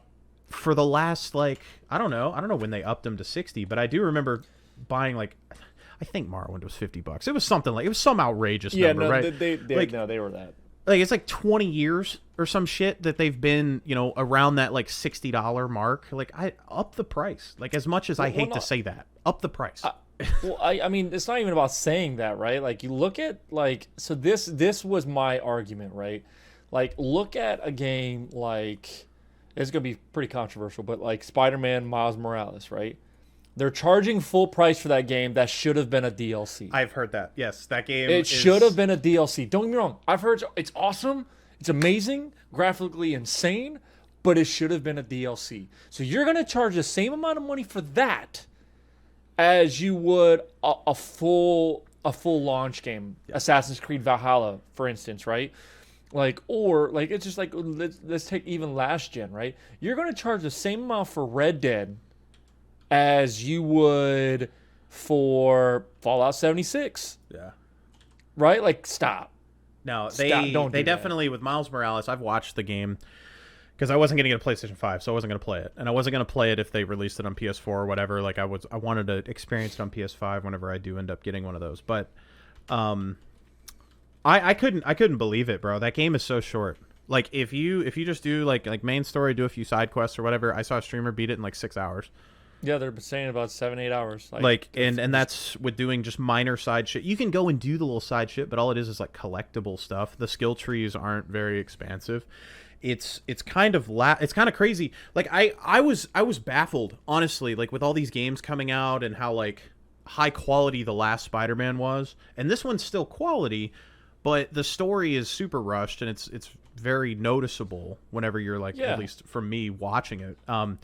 For the last, like, I don't know when they upped them to 60, but I do remember buying, like, I think Morrowind was $50. It was something like, it was some outrageous number, right? They like, no, they were that. Like, it's like 20 years or some shit that they've been, you know, around that like $60 mark. Like, I up the price. Like, as much as I hate to say that, up the price. I mean, it's not even about saying that, right? Like, you look at, like, so this was my argument, right? Like, look at a game like, it's going to be pretty controversial, but like Spider-Man Miles Morales, right? They're charging full price for that game that should have been a DLC. I've heard that. Yes, that game should have been a DLC. Don't get me wrong. I've heard it's awesome. It's amazing, graphically insane, but it should have been a DLC. So you're going to charge the same amount of money for that as you would a full launch game, yeah. Assassin's Creed Valhalla, for instance, right? Like, or like, it's just like, let's take even last gen, right? You're going to charge the same amount for Red Dead as you would for Fallout 76. Yeah. Right? Like, stop. No, they definitely, with Miles Morales, I've watched the game because I wasn't going to get a PlayStation 5, so I wasn't going to play it. And I wasn't going to play it if they released it on PS4 or whatever. Like, I wanted to experience it on PS5 whenever I do end up getting one of those. But, I couldn't believe it, bro. That game is so short. Like, if you just do like main story, do a few side quests or whatever. I saw a streamer beat it in like 6 hours. Yeah, they're saying about 7-8 hours. Like and that's with doing just minor side shit. You can go and do the little side shit, but all it is like collectible stuff. The skill trees aren't very expansive. It's kind of it's kind of crazy. Like, I was baffled, honestly, like with all these games coming out and how like high quality the last Spider-Man was, and this one's still quality. But the story is super rushed, and it's very noticeable whenever you're like, at least for me, watching it. And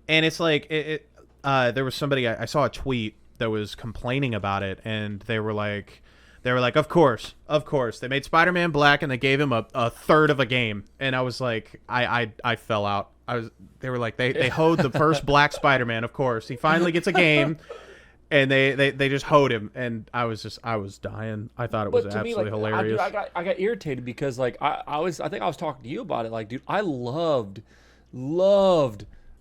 it's like there was somebody I saw a tweet that was complaining about it, and they were like, of course, they made Spider-Man black, and they gave him a third of a game, and I was like, I fell out. They were like, they hoed the first black Spider-Man, of course. He finally gets a game. And they just hoed him, and I was dying. I thought it was absolutely hilarious. I got irritated because like I think I was talking to you about it. Like, dude, I loved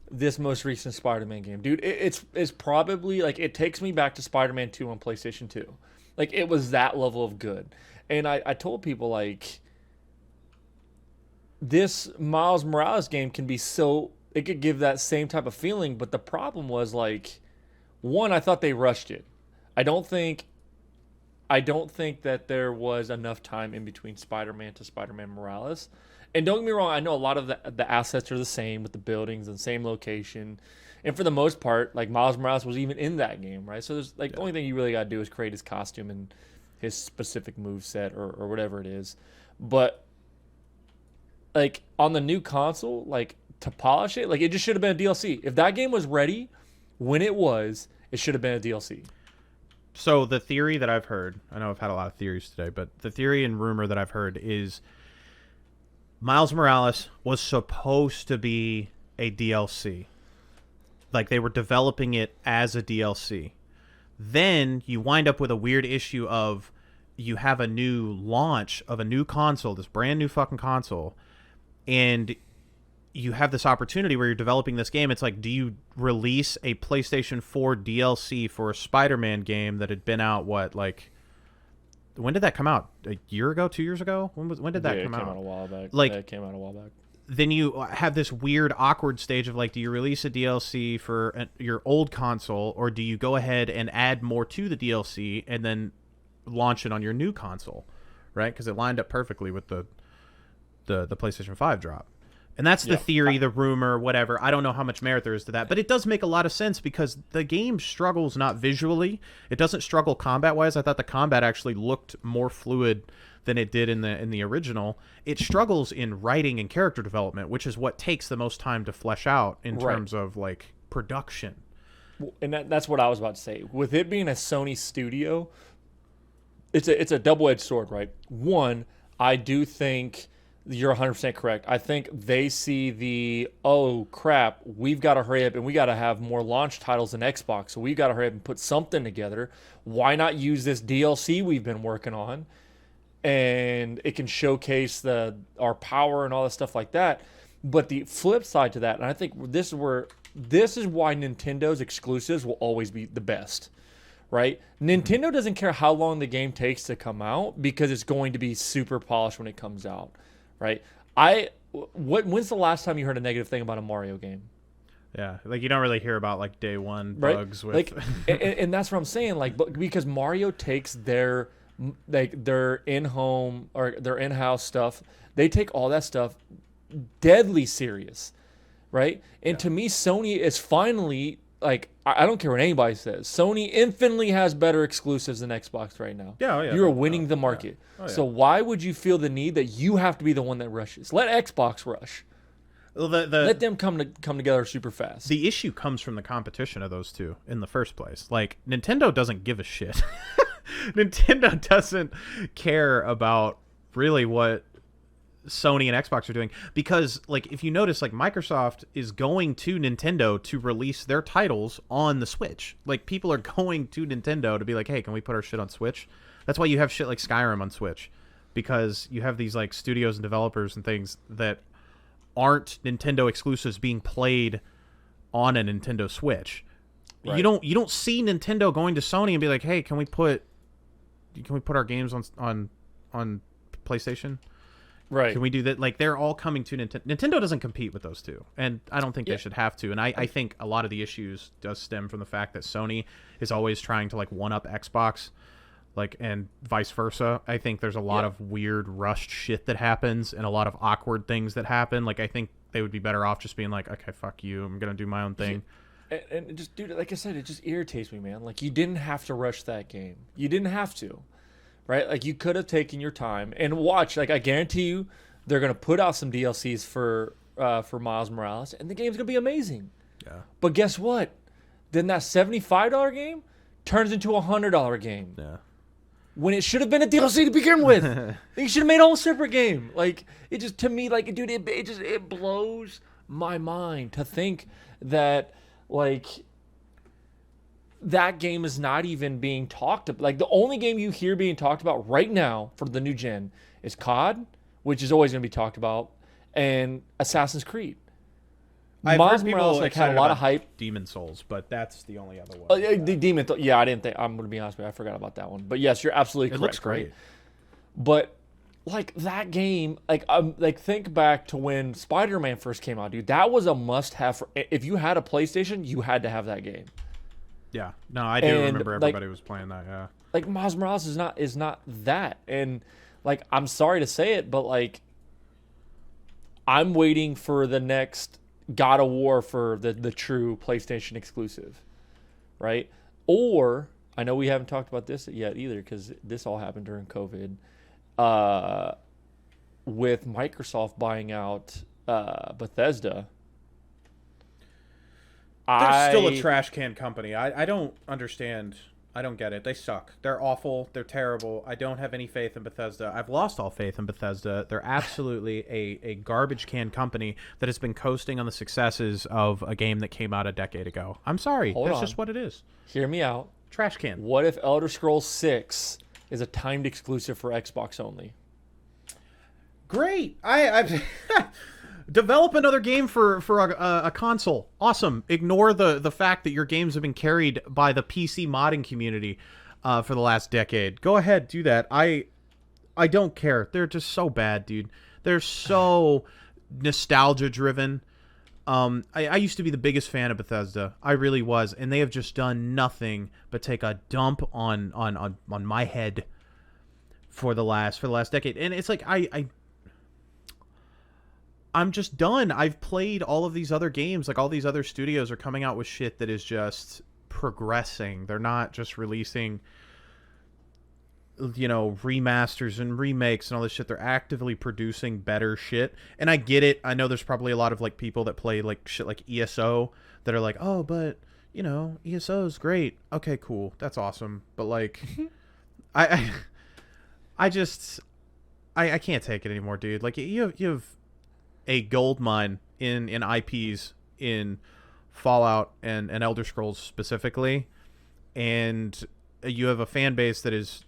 this most recent Spider-Man game, dude. It's probably like, it takes me back to Spider-Man 2 on PlayStation 2. Like, it was that level of good. And I told people, like, this Miles Morales game can be so, it could give that same type of feeling, but the problem was, like, one, I thought they rushed it. I don't think that there was enough time in between Spider-Man to Spider-Man Morales. And don't get me wrong, I know a lot of the assets are the same with the buildings and same location. And for the most part, like, Miles Morales was even in that game, right? So there's like, the only thing you really got to do is create his costume and his specific move set or whatever it is. But like, on the new console, like, to polish it, like, it just should have been a DLC. If that game was ready when it should have been a DLC. So the theory that I've heard, I know I've had a lot of theories today, but the theory and rumor that I've heard is Miles Morales was supposed to be a DLC. Like, they were developing it as a DLC. Then you wind up with a weird issue of, you have a new launch of a new console, this brand new fucking console, and you have this opportunity where you're developing this game. It's like, do you release a PlayStation 4 DLC for a Spider-Man game that had been out, when did that come out? A year ago? 2 years ago? When did that come out? It came out a while back. It came out a while back. Then you have this weird, awkward stage of, like, do you release a DLC for your old console, or do you go ahead and add more to the DLC and then launch it on your new console, right? Because it lined up perfectly with the PlayStation 5 drop. And that's the theory, the rumor, whatever. I don't know how much merit there is to that, but it does make a lot of sense because the game struggles not visually. It doesn't struggle combat-wise. I thought the combat actually looked more fluid than it did in the original. It struggles in writing and character development, which is what takes the most time to flesh out in terms of like production. And that's what I was about to say. With it being a Sony studio, it's a double-edged sword, right? One, I do think you're 100% correct. I think they see oh crap, we've got to hurry up and we got to have more launch titles than Xbox. So we've got to hurry up and put something together. Why not use this DLC we've been working on? And it can showcase our power and all that stuff like that. But the flip side to that, and I think this is why Nintendo's exclusives will always be the best. Right? Nintendo doesn't care how long the game takes to come out because it's going to be super polished when it comes out. Right? When's the last time you heard a negative thing about a Mario game? Yeah, like you don't really hear about like day one bugs with like, and that's what I'm saying. Like, because Mario takes their in-home or their in-house stuff, they take all that stuff deadly serious, right? And to me, Sony is finally like, I don't care what anybody says, Sony infinitely has better exclusives than Xbox right now. You are winning the market. So why would you feel the need that you have to be the one that rushes? Let Xbox rush. Well, let them come together super fast. The issue comes from the competition of those two in the first place. Like, Nintendo doesn't give a shit. Nintendo doesn't care about really what Sony and Xbox are doing, because like if you notice, like Microsoft is going to Nintendo to release their titles on the Switch. Like, people are going to Nintendo to be like, hey, can we put our shit on Switch? That's why you have shit like Skyrim on Switch, because you have these like studios and developers and things that aren't Nintendo exclusives being played on a Nintendo Switch. Right. You don't see Nintendo going to Sony and be like, hey, can we put our games on PlayStation? Right. Can we do that? Like, they're all coming to Nintendo. Nintendo doesn't compete with those two, and I don't think they should have to. And I think a lot of the issues does stem from the fact that Sony is always trying to like one up Xbox, like, and vice versa. I think there's a lot of weird rushed shit that happens and a lot of awkward things that happen. Like, I think they would be better off just being like, okay, fuck you, I'm gonna do my own thing. And just, dude, like I said, it just irritates me, man. Like, you didn't have to rush that game. You didn't have to. Right? Like, you could have taken your time and watch. Like, I guarantee you they're going to put out some DLCs for Miles Morales, and the game's going to be amazing. Yeah. But guess what? Then that $75 game turns into a $100 game. Yeah. When it should have been a DLC to begin with. They should have made a whole separate game. Like, it just, to me, like, dude, it blows my mind to think that, like, that game is not even being talked about. Like, the only game you hear being talked about right now for the new gen is COD, which is always going to be talked about, and Assassin's Creed. Miles Morales like had a lot of hype. Demon Souls, but that's the only other one. I didn't think. I'm going to be honest with you, I forgot about that one. But yes, you're absolutely correct. It looks great. Right? But like, that game, like think back to when Spider-Man first came out, dude. That was a must-have. If you had a PlayStation, you had to have that game. Yeah, no, I do remember everybody was playing that. Yeah, like, Miles Morales is not that, and like, I'm sorry to say it, but like, I'm waiting for the next God of War for the true PlayStation exclusive, right? Or, I know we haven't talked about this yet either, because this all happened during COVID, with Microsoft buying out Bethesda. They're still a trash can company. I don't understand. I don't get it. They suck. They're awful. They're terrible. I don't have any faith in Bethesda. I've lost all faith in Bethesda. They're absolutely a garbage can company that has been coasting on the successes of a game that came out a decade ago. I'm sorry. That's just what it is. Hear me out. Trash can. What if Elder Scrolls 6 is a timed exclusive for Xbox only? Great. I've develop another game for a console. Awesome. Ignore the fact that your games have been carried by the PC modding community for the last decade. Go ahead, do that. I don't care. They're just so bad, dude. They're so nostalgia driven. I used to be the biggest fan of Bethesda. I really was, and they have just done nothing but take a dump on my head for the last decade. And it's like I'm just done. I've played all of these other games. Like, all these other studios are coming out with shit that is just progressing. They're not just releasing, you know, remasters and remakes and all this shit. They're actively producing better shit. And I get it. I know there's probably a lot of like people that play like shit like ESO that are like, oh, but you know, ESO is great. Okay, cool. That's awesome. But like, I just can't take it anymore, dude. Like, you have a gold mine in IPs in Fallout and Elder Scrolls specifically, and you have a fan base that is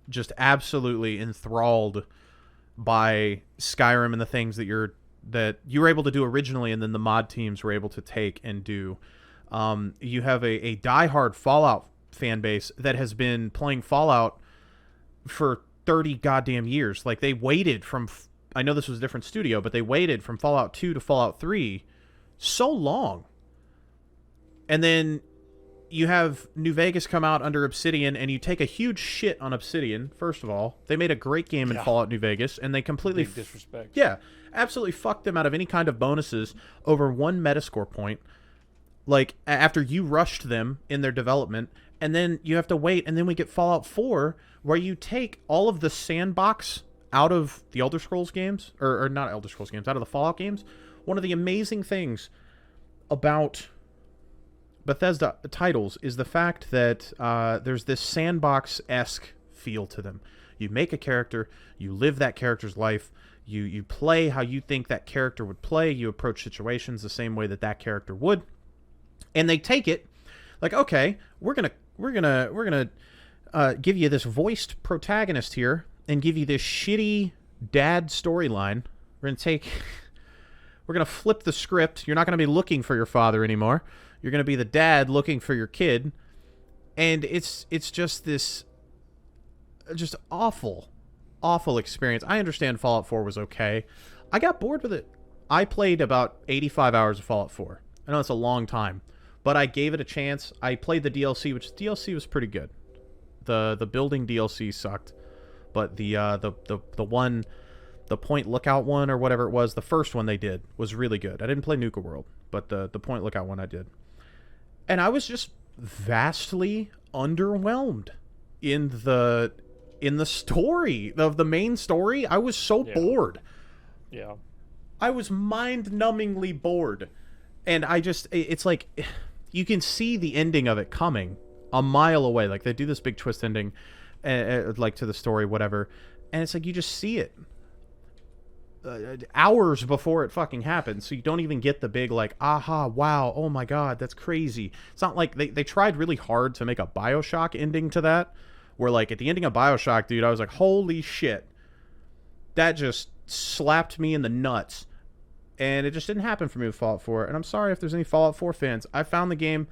just absolutely enthralled by Skyrim and the things that you were able to do originally, and then the mod teams were able to take and do. You have a diehard Fallout fan base that has been playing Fallout for 30 goddamn years. Like, they waited from, I know this was a different studio, but they waited from Fallout 2 to Fallout 3 so long. And then you have New Vegas come out under Obsidian, and you take a huge shit on Obsidian. First of all, they made a great game in Fallout New Vegas, and they completely Big disrespect. Yeah, absolutely fucked them out of any kind of bonuses over one Metascore point. Like, after you rushed them in their development, and then you have to wait, and then we get Fallout 4, where you take all of the sandbox out of the Elder Scrolls games, or not Elder Scrolls games, out of the Fallout games. One of the amazing things about Bethesda titles is the fact that there's this sandbox-esque feel to them. You make a character, you live that character's life, you play how you think that character would play, you approach situations the same way that that character would, and they take it like, okay, we're gonna give you this voiced protagonist here and give you this shitty dad storyline. We're gonna flip the script. You're not gonna be looking for your father anymore. You're going to be the dad looking for your kid. And it's just this just awful experience. I understand Fallout 4 was okay. I got bored with it. I played about 85 hours of Fallout 4. I know it's a long time, but I gave it a chance. I played the DLC, which the DLC was pretty good. The building DLC sucked, but the Point Lookout one or whatever it was, the first one they did was really good. I didn't play Nuka World, but the Point Lookout one I did. And I was just vastly underwhelmed in the story of the main story. I was so bored. Yeah. I was mind-numbingly bored. And it's like, you can see the ending of it coming a mile away. Like, they do this big twist ending, like, to the story, whatever. And it's like, you just see it hours before it fucking happens, so you don't even get the big, like, aha, wow, oh my god, that's crazy. It's not like they tried really hard to make a BioShock ending to that, where, like, at the ending of BioShock, dude, I was like, holy shit, that just slapped me in the nuts. And it just didn't happen for me with Fallout 4. And I'm sorry if there's any Fallout 4 fans. I found the game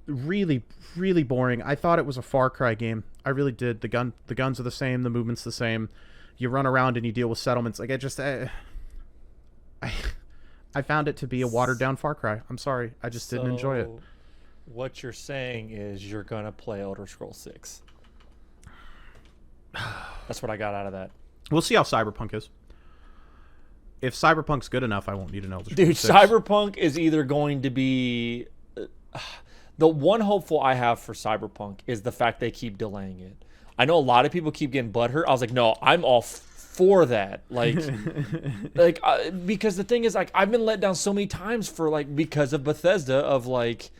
really, really boring. I thought it was a Far Cry game. I really did. The guns are the same, the movement's the same. You run around and you deal with settlements. Like, I found it to be a watered down Far Cry. I'm sorry. I just didn't enjoy it. What you're saying is you're going to play Elder Scrolls 6. That's what I got out of that. We'll see how Cyberpunk is. If Cyberpunk's good enough, I won't need an Elder Scrolls Dude, 6. Cyberpunk is either going to be... the one hopeful I have for Cyberpunk is the fact they keep delaying it. I know a lot of people keep getting butthurt. I was like, no, I'm all for that. Like, because the thing is, like, I've been let down so many times because of Bethesda of, like,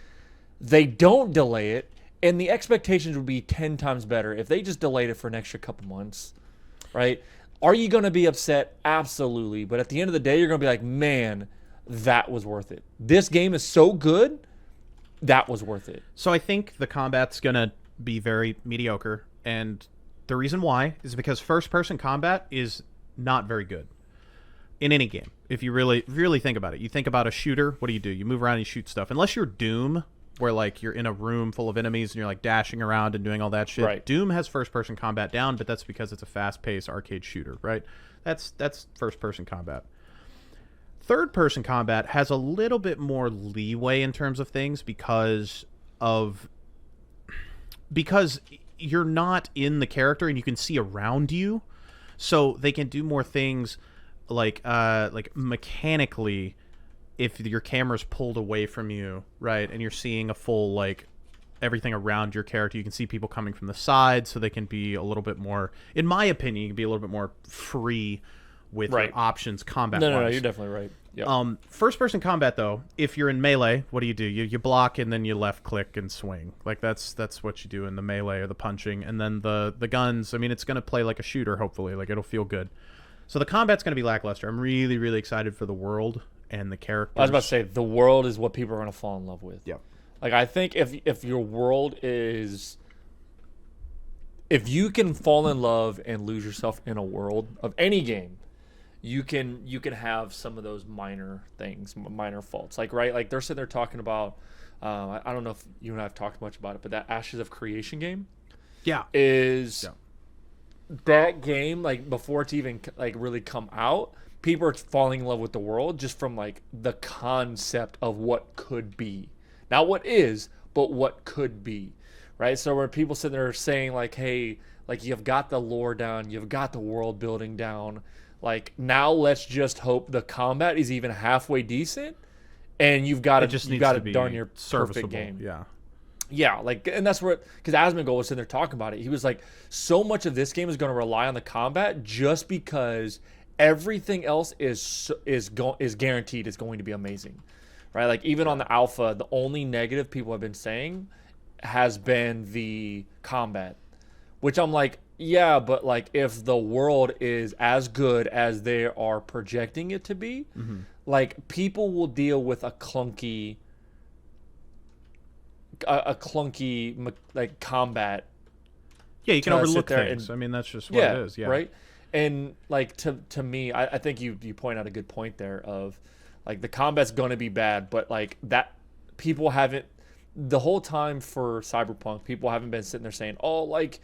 they don't delay it, and the expectations would be 10 times better if they just delayed it for an extra couple months, right? Are you going to be upset? Absolutely. But at the end of the day, you're going to be like, man, that was worth it. This game is so good, that was worth it. So I think the combat's going to be very mediocre. And the reason why is because first-person combat is not very good in any game. If you really think about it. You think about a shooter, what do? You move around and you shoot stuff. Unless you're Doom, where, like, you're in a room full of enemies and you're, like, dashing around and doing all that shit. Right. Doom has first-person combat down, but that's because it's a fast-paced arcade shooter, right? That's first-person combat. Third-person combat has a little bit more leeway in terms of things because you're not in the character and you can see around you, so they can do more things like mechanically. If your camera's pulled away from you, right, and you're seeing a full like everything around your character, you can see people coming from the side, so they can be a little bit more, in my opinion, you can be a little bit more free with your options combat. No, you're definitely right. Yep. First person combat though, if you're in melee, what do? You block and then you left click and swing. Like that's what you do in the melee or the punching. And then the guns, I mean, it's gonna play like a shooter, hopefully. Like it'll feel good. So the combat's gonna be lackluster. I'm really, really excited for the world and the characters. I was about to say, the world is what people are gonna fall in love with. Yeah. Like, I think if your world is, if you can fall in love and lose yourself in a world of any game, you can have some of those minor things, minor faults. Like, right, like they're sitting there talking about, I don't know if you and I have talked much about it, but that Ashes of Creation game, is that game, like before it's even like really come out, people are falling in love with the world just from like the concept of what could be. Not what is, but what could be, right? So when people sit there saying like, hey, like you've got the lore down, you've got the world building down, like now let's just hope the combat is even halfway decent, and you've got to darn near perfect game. Yeah, like, and that's where, because Asmongold was sitting there talking about it. He was like, so much of this game is going to rely on the combat just because everything else is guaranteed is going to be amazing. Right, like even on the alpha, the only negative people have been saying has been the combat, which I'm like, yeah, but like if the world is as good as they are projecting it to be, like people will deal with a clunky like combat. Yeah, you can overlook things. I mean, that's just what it is. Yeah, right. And like to me, I think you point out a good point there of, like, the combat's going to be bad, but, like, that people haven't, the whole time for Cyberpunk, people haven't been sitting there saying, oh, like,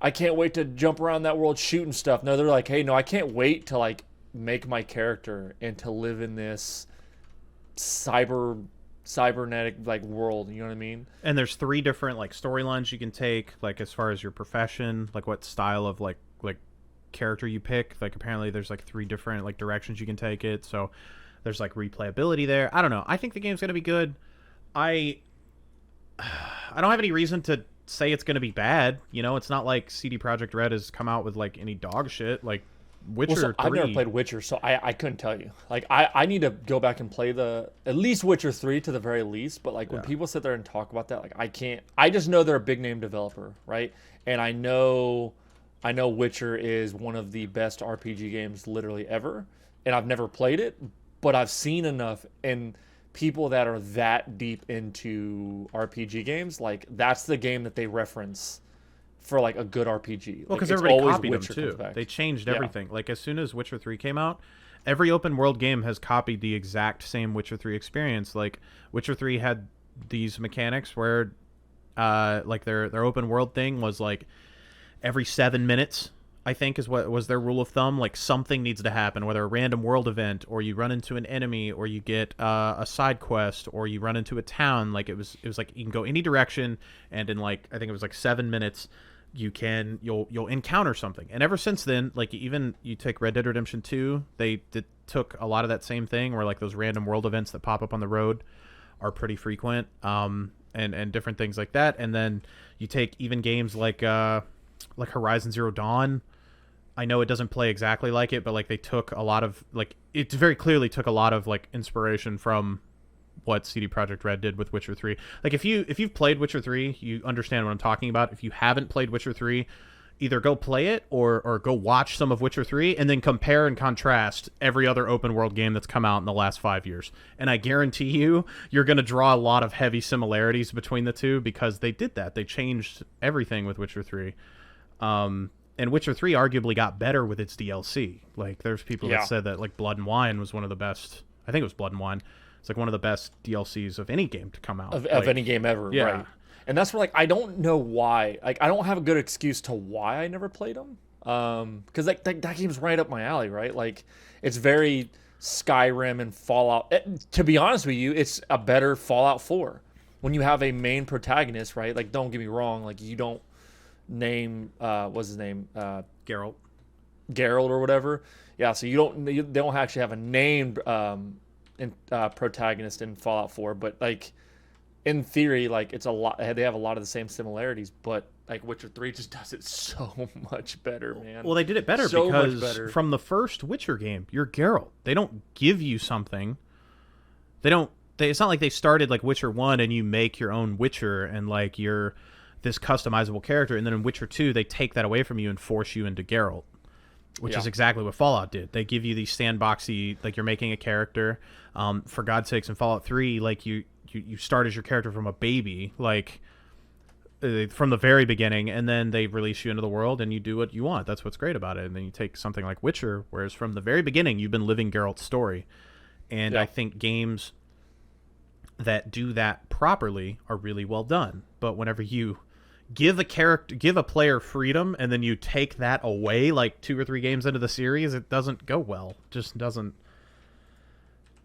I can't wait to jump around that world shooting stuff. No, they're like, hey, no, I can't wait to, like, make my character and to live in this cybernetic, like, world. You know what I mean? And there's 3 different, like, storylines you can take, like, as far as your profession, like, what style of, like character you pick. Like, apparently there's, like, 3 different, like, directions you can take it, so there's like replayability there. I don't know. I think the game's gonna be good. I don't have any reason to say it's gonna be bad. You know, it's not like CD Projekt Red has come out with like any dog shit. Like Witcher 3. I've never played Witcher, so I couldn't tell you. Like I need to go back and play at least Witcher 3 to the very least. But like when people sit there and talk about that, like I can't. I just know they're a big name developer, right? And I know Witcher is one of the best RPG games literally ever, and I've never played it. But I've seen enough, and people that are that deep into RPG games, like that's the game that they reference for like a good RPG. Well, because everybody copied them too. They changed everything. Like as soon as Witcher 3 came out, every open world game has copied the exact same Witcher 3 experience. Like Witcher 3 had these mechanics where, like their open world thing was like every 7 minutes. I think is what was their rule of thumb. Like something needs to happen, whether a random world event or you run into an enemy or you get a side quest or you run into a town. Like it was like you can go any direction, and in like I think it was like 7 minutes, you'll encounter something. And ever since then, like even you take Red Dead Redemption 2, they took a lot of that same thing where like those random world events that pop up on the road are pretty frequent, and different things like that. And then you take even games like Horizon Zero Dawn. I know it doesn't play exactly like it, but like they took a lot of like it very clearly took a lot of like inspiration from what CD Projekt Red did with Witcher 3. Like if you've played Witcher 3, you understand what I'm talking about. If you haven't played Witcher 3, either go play it or go watch some of Witcher 3 and then compare and contrast every other open world game that's come out in the last 5 years. And I guarantee you're going to draw a lot of heavy similarities between the two because they did that. They changed everything with Witcher 3. And Witcher 3 arguably got better with its DLC. Like, there's people that said that, like, Blood and Wine was one of the best... I think it was Blood and Wine. It's, like, one of the best DLCs of any game to come out. Of any game ever, right. And that's where, like, I don't know why. Like, I don't have a good excuse to why I never played them. Because, like, that game's right up my alley, right? Like, it's very Skyrim and Fallout. To be honest with you, it's a better Fallout 4. When you have a main protagonist, right? Like, don't get me wrong. Like, you don't name, what's his name, Geralt. Geralt or whatever. Yeah, so they don't actually have a named protagonist in Fallout 4, but like in theory, like it's a lot. They have a lot of the same similarities, but like Witcher 3 just does it so much better, man. Well, they did it better so because much better. From the first Witcher game, you're Geralt. They don't give you something. It's not like they started like Witcher 1 and you make your own Witcher and like you're this customizable character, and then in Witcher 2 they take that away from you and force you into Geralt, which is exactly what Fallout did. They give you these sandboxy, like you're making a character. For God's sakes, in Fallout 3, like you start as your character from a baby, like from the very beginning, and then they release you into the world and you do what you want. That's what's great about it. And then you take something like Witcher, whereas from the very beginning you've been living Geralt's story. And I think games that do that properly are really well done. But whenever you give a player freedom and then you take that away like 2 or 3 games into the series, it doesn't go well. Just doesn't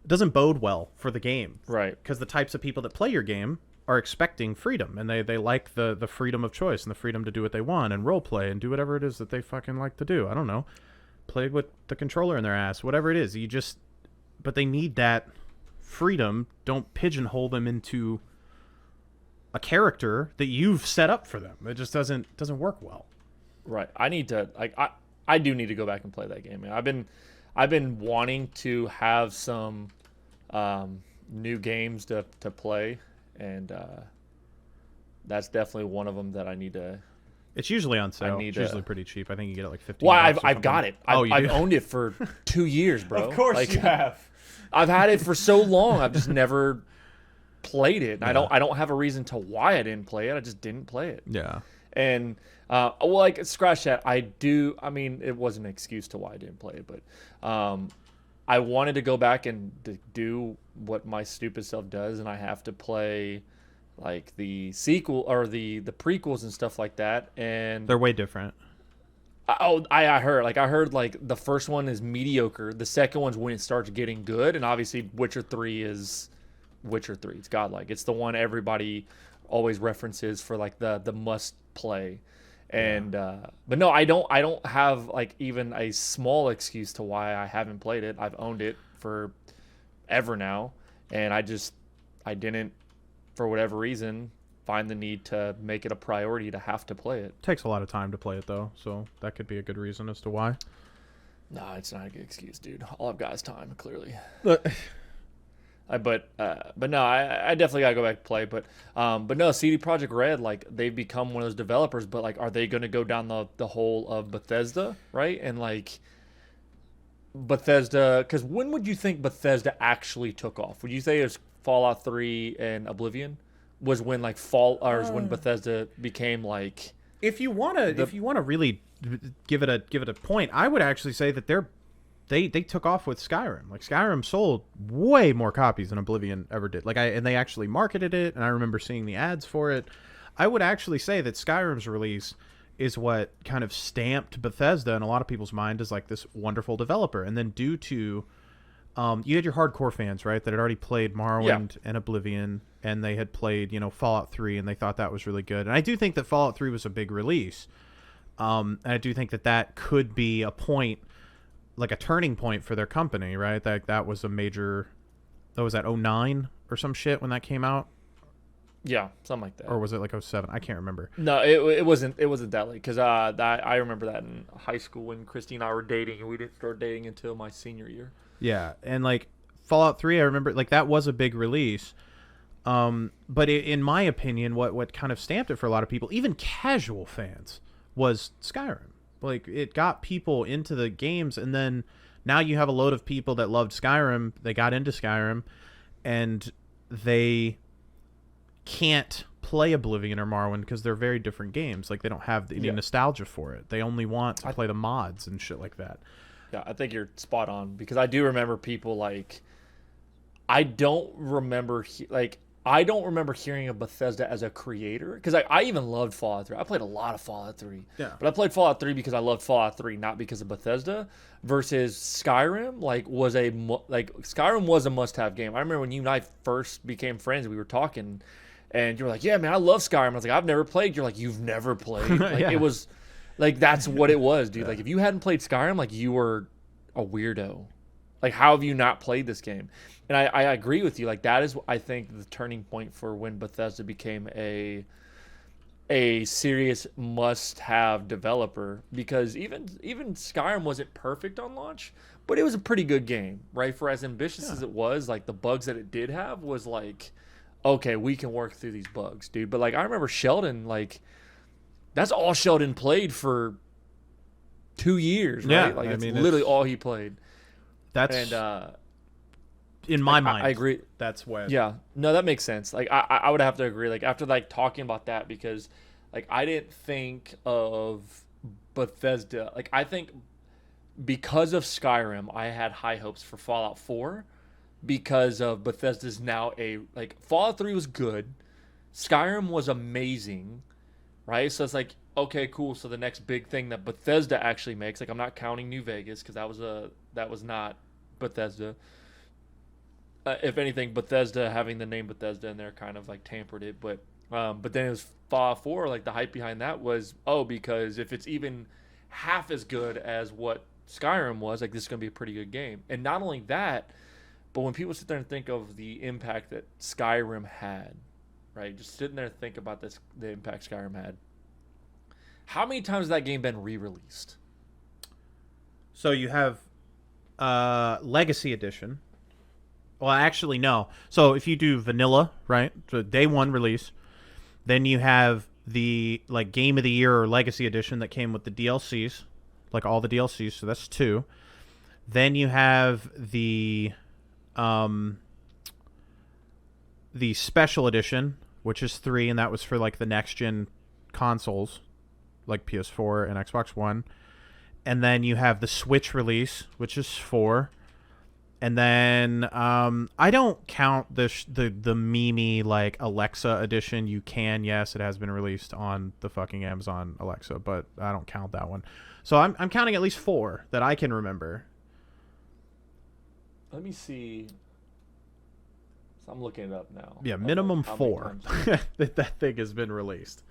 bode well for the game. Right. Because the types of people that play your game are expecting freedom, and they like the freedom of choice and the freedom to do what they want and role play and do whatever it is that they fucking like to do. I don't know. Play with the controller in their ass, whatever it is. But they need that freedom. Don't pigeonhole them into a character that you've set up for them. It just doesn't work well. Right. I need to I do need to go back and play that game, man. I've been wanting to have some new games to play, and that's definitely one of them that I need to. It's usually on sale. It's usually pretty cheap. I think you get it like $15. Well, I've got it. I've do? owned it for 2 years, bro. Of course you have. I've had it for so long. I've just never played it. And I don't have a reason to why I didn't play it. I just didn't play it. Yeah. And well, like scratch that. I mean, it wasn't an excuse to why I didn't play it, but I wanted to go back and do what my stupid self does, and I have to play like the sequel or the prequels and stuff like that. And they're way different. I heard like the first one is mediocre. The second one's when it starts getting good, and obviously Witcher 3 is Witcher 3. It's godlike. It's the one everybody always references for like the must play. And but no, I don't have like even a small excuse to why I haven't played it. I've owned it for ever now, and I didn't, for whatever reason, find the need to make it a priority to have to play it. Takes a lot of time to play it though, so that could be a good reason as to why. No, it's not a good excuse, dude. All I've got is time, clearly. But no, I definitely gotta go back and play. But no, CD Projekt Red, like they've become one of those developers. But like, are they gonna go down the whole of Bethesda, right? And like Bethesda, because when would you think Bethesda actually took off? Would you say it was Fallout 3 and Oblivion? Was when like when Bethesda became like. If you wanna really give it a point, I would actually say that they took off with Skyrim. Like Skyrim sold way more copies than Oblivion ever did. And they actually marketed it, and I remember seeing the ads for it. I would actually say that Skyrim's release is what kind of stamped Bethesda in a lot of people's mind as like this wonderful developer. And then due to you had your hardcore fans, right, that had already played Morrowind and Oblivion, and they had played, Fallout 3, and they thought that was really good. And I do think that Fallout 3 was a big release. And I do think that could be a point, like a turning point for their company, right? That was a major. That was at 09 or some shit when that came out. Yeah, something like that. Or was it like 07? I can't remember. No, it wasn't that late, because I remember that in high school when Christy and I were dating, and we didn't start dating until my senior year. Yeah, and like Fallout 3, I remember like that was a big release. But in my opinion, what kind of stamped it for a lot of people, even casual fans, was Skyrim. Like it got people into the games, and then now you have a load of people that loved Skyrim. They got into Skyrim, and they can't play Oblivion or Morrowind because they're very different games. Like they don't have any nostalgia for it. They only want to play the mods and shit like that. Yeah, I think you're spot on, because I do remember people like I don't remember hearing of Bethesda as a creator, because I even loved Fallout 3. I played a lot of Fallout 3. Yeah. But I played Fallout 3 because I loved Fallout 3, not because of Bethesda. Versus Skyrim, Skyrim was a must-have game. I remember when you and I first became friends, we were talking, and you were like, yeah, man, I love Skyrim. I was like, I've never played. You're like, you've never played. Like Yeah. it was, like that's what it was, dude. Yeah. Like if you hadn't played Skyrim, like you were a weirdo. Like how have you not played this game? And I agree with you. Like that is, I think, the turning point for when Bethesda became a serious must-have developer, because even Skyrim wasn't perfect on launch, but it was a pretty good game, right? For as ambitious as it was, like the bugs that it did have was like, okay, we can work through these bugs, dude. But like I remember Sheldon, like that's all Sheldon played for 2 years, right? Yeah, Like I it's mean, literally it's- all he played. That's And in my mind. I agree. That's when. Yeah, no, that makes sense. Like I would have to agree. Like after like talking about that, because like I didn't think of Bethesda. Like I think because of Skyrim, I had high hopes for Fallout 4, because of Bethesda's now a like Fallout 3 was good, Skyrim was amazing, right? So it's like, okay, cool. So the next big thing that Bethesda actually makes, like I'm not counting New Vegas because that was not Bethesda. If anything, Bethesda having the name Bethesda in there kind of like tampered it, but then it was Fallout 4. Like the hype behind that was, oh, because if it's even half as good as what Skyrim was, like this is gonna be a pretty good game. And not only that, but when people sit there and think of the impact that Skyrim had, right? Just sitting there and think about this, the impact Skyrim had. How many times has that game been re-released? So you have Legacy Edition. Well, actually, no. So if you do vanilla, right? So day one release, then you have the like Game of the Year or Legacy Edition that came with the DLCs, like all the DLCs. So that's 2. Then you have the Special Edition, which is 3, and that was for like the next gen consoles, like PS4 and Xbox One. And then you have the Switch release, which is 4. And then I don't count the memey like Alexa edition. You can, yes, it has been released on the fucking Amazon Alexa, but I don't count that one. So I'm counting at least 4 that I can remember. Let me see. So I'm looking it up now. Yeah, minimum How many 4 times- that thing has been released.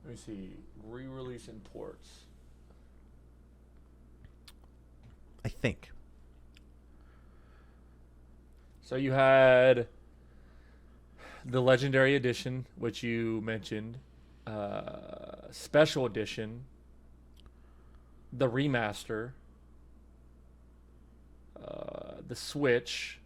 Let me see. Re-release and ports. I think. So you had the Legendary Edition, which you mentioned, Special Edition, the Remaster, the Switch,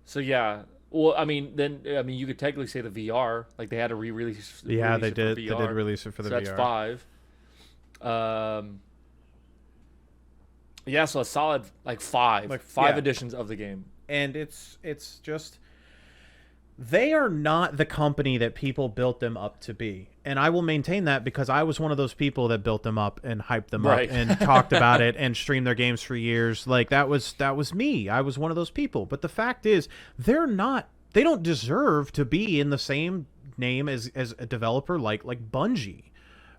so yeah. Well, I mean, you could technically say the VR, like they had to re-release. Yeah, release they it for did. They VR. did release it for the So VR. that's 5. Yeah, so a solid like 5, Like, 5 yeah. editions of the game. And it's just they are not the company that people built them up to be. And I will maintain that because I was one of those people that built them up and hyped them Right. up and talked about it and streamed their games for years. Like that was me. I was one of those people. But the fact is, they don't deserve to be in the same name as a developer like Bungie,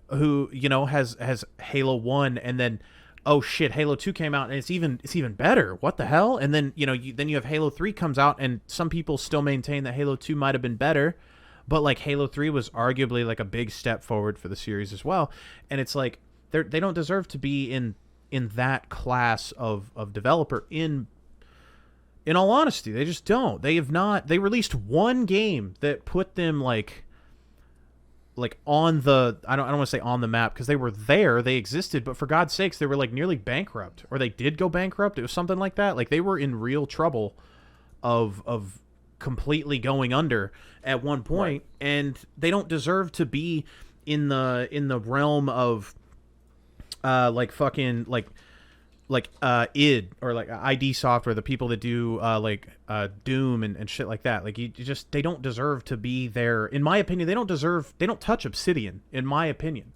who, you know, has Halo 1 and then oh shit, Halo 2 came out and it's even better. What the hell? And then, you know, then you have Halo 3 comes out and some people still maintain that Halo 2 might have been better, but like Halo 3 was arguably like a big step forward for the series as well. And it's like they don't deserve to be in that class of developer in all honesty. They just don't. They released one game that put them like on the I don't want to say on the map because they were there, they existed, but for God's sakes, they were like nearly bankrupt, or they did go bankrupt. It was something like that. Like they were in real trouble of completely going under at one point, right. And they don't deserve to be in the realm of like fucking like id or like ID Software, the people that do Doom and shit like that. Like you just, they don't deserve to be there. In my opinion, they don't touch Obsidian, in my opinion.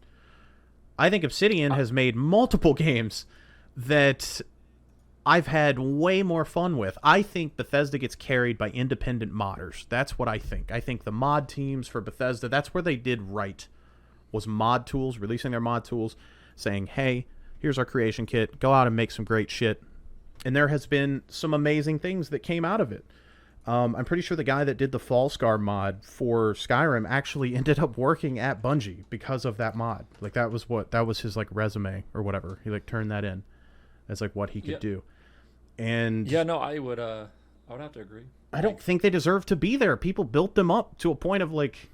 I think Obsidian has made multiple games that I've had way more fun with. I think Bethesda gets carried by independent modders. That's what I think. I think the mod teams for Bethesda, that's where they did right was mod tools, releasing their mod tools, saying, hey, here's our creation kit, go out and make some great shit. And there has been some amazing things that came out of it. I'm pretty sure the guy that did the Fall Scar mod for Skyrim actually ended up working at Bungie because of that mod. Like that was his like resume or whatever. He like turned that in as like what he could do. And yeah, no, I would have to agree. I don't think they deserve to be there. People built them up to a point of like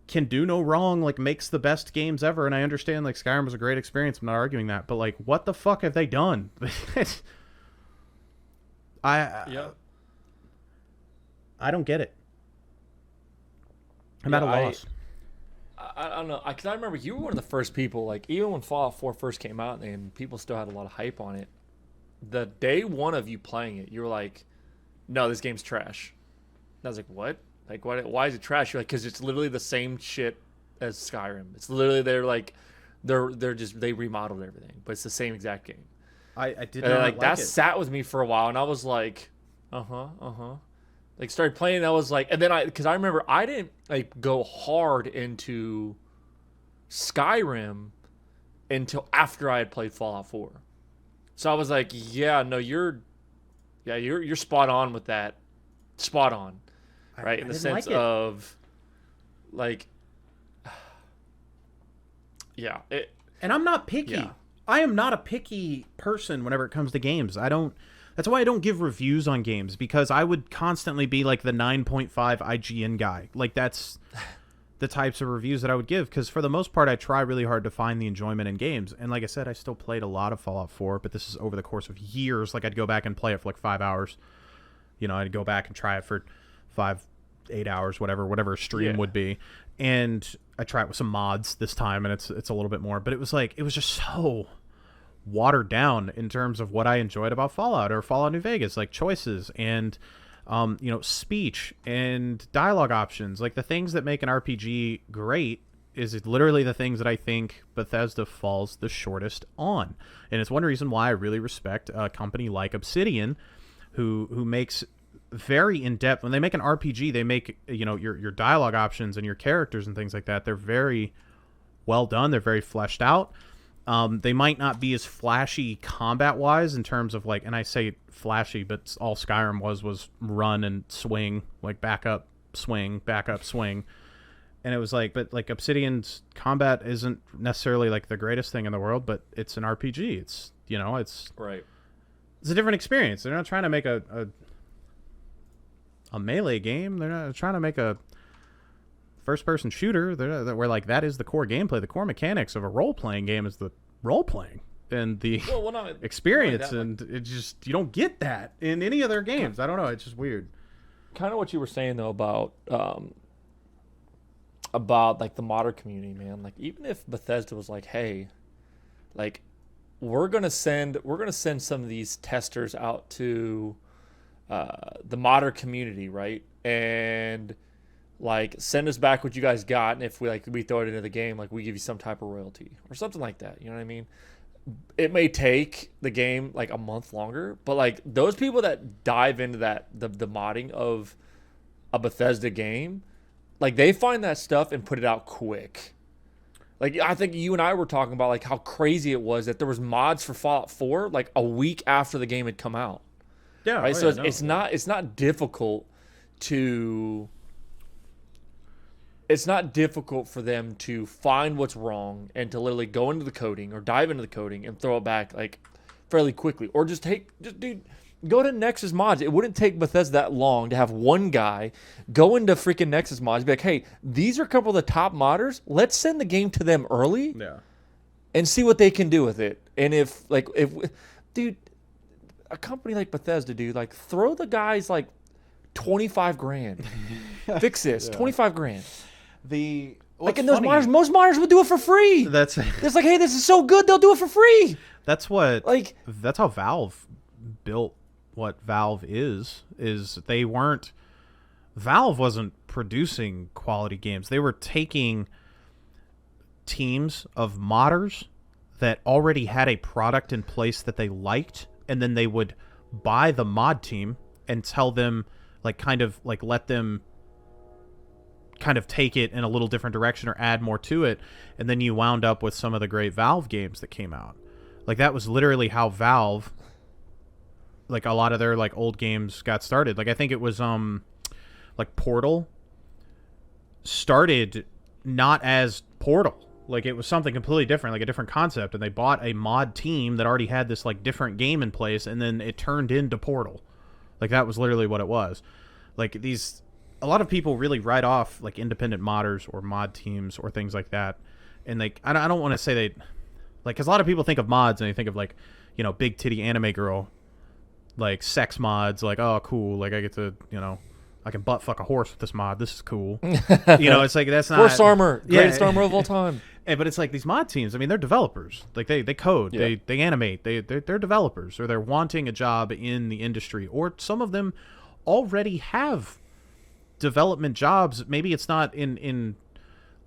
can do no wrong, like makes the best games ever. And I understand like Skyrim was a great experience. I'm not arguing that, but like what the fuck have they done? I don't get it. I'm at a loss. I don't know. Because I remember you were one of the first people, like, even when Fallout 4 first came out and people still had a lot of hype on it, the day one of you playing it, you were like, no, this game's trash. And I was like, what? Like, what? Why is it trash? You're like, because it's literally the same shit as Skyrim. It's literally, they remodeled everything, but it's the same exact game. I did not like that it. Sat with me for a while, and I was like, like started playing. I was like, and then because I remember I didn't like go hard into Skyrim until after I had played Fallout 4. So I was like, yeah, no, you're spot on with that, spot on, right? In the sense of, like, yeah. And I'm not picky. Yeah. I am not a picky person whenever it comes to games. That's why I don't give reviews on games, because I would constantly be like the 9.5 IGN guy. Like that's the types of reviews that I would give, because for the most part I try really hard to find the enjoyment in games. And like I said, I still played a lot of Fallout 4, but this is over the course of years. Like I'd go back and play it for like 5 hours. You know, I'd go back and try it for 5-8 hours, whatever a stream would be. And I try it with some mods this time, and it's a little bit more. But it was just so watered down in terms of what I enjoyed about Fallout or Fallout New Vegas, like choices and speech and dialogue options. Like the things that make an RPG great is literally the things that I think Bethesda falls the shortest on. And it's one reason why I really respect a company like Obsidian, who makes very in-depth. When they make an RPG, they make your dialogue options and your characters and things like that, they're very well done. They're very fleshed out. They might not be as flashy combat-wise in terms of like, and I say flashy, but all Skyrim was run and swing, like back up, swing. And it was like, but like Obsidian's combat isn't necessarily like the greatest thing in the world, but it's an RPG. It's, it's right. It's a different experience. They're not trying to make a melee game. They're not trying to make a first-person shooter. Where like that is the core gameplay. The core mechanics of a role-playing game is the role-playing and the experience, and it just, you don't get that in any of their games. I don't know. It's just weird. Kind of what you were saying though about like the modder community, man. Like even if Bethesda was like, hey, like we're gonna send some of these testers out to the modder community, right? And like send us back what you guys got, and if we throw it into the game, like we give you some type of royalty or something like that. You know what I mean? It may take the game like a month longer, but like those people that dive into that the modding of a Bethesda game, like they find that stuff and put it out quick. Like I think you and I were talking about like how crazy it was that there was mods for Fallout 4 like a week after the game had come out. Yeah, right. It's not difficult to. It's not difficult for them to find what's wrong and to literally go into the coding or dive into the coding and throw it back like fairly quickly, or go to Nexus Mods. It wouldn't take Bethesda that long to have one guy go into freaking Nexus Mods and be like, hey, these are a couple of the top modders. Let's send the game to them early and see what they can do with it. And if dude, a company like Bethesda, dude, like throw the guys like $25,000. Fix this. $25,000. And those modders, most modders would do it for free. It's like, hey, this is so good, they'll do it for free. That's how Valve built what Valve is Valve wasn't producing quality games. They were taking teams of modders that already had a product in place that they liked, and then they would buy the mod team and tell them, like, kind of like let them kind of take it in a little different direction or add more to it, and then you wound up with some of the great Valve games that came out. Like that was literally how Valve, like a lot of their like old games got started. Like I think it was like Portal started not as Portal. Like it was something completely different, like a different concept, and they bought a mod team that already had this like different game in place, and then it turned into Portal. Like that was literally what it was. Like a lot of people really write off like independent modders or mod teams or things like that, and like I don't want to say they, like, because a lot of people think of mods and they think of like, you know, big titty anime girl, like sex mods, like, oh cool, like I get to, you know, I can butt fuck a horse with this mod. This is cool. You know, it's like that's not horse armor, greatest armor of all time. But it's like these mod teams. I mean, they're developers. Like they code, Yeah. they animate. They're developers, or they're wanting a job in the industry, or some of them already have development jobs. Maybe it's not in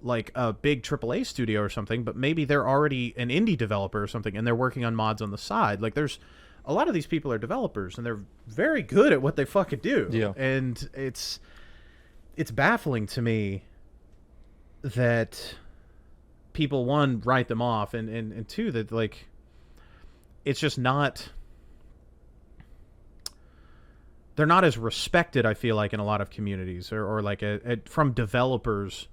like a big AAA studio or something, but maybe they're already an indie developer or something, and they're working on mods on the side. Like there's a lot of these people are developers, and they're very good at what they fucking do. Yeah. And it's baffling to me that people, one, write them off, and two, that like it's just not, they're not as respected, I feel like, in a lot of communities, or like from developers.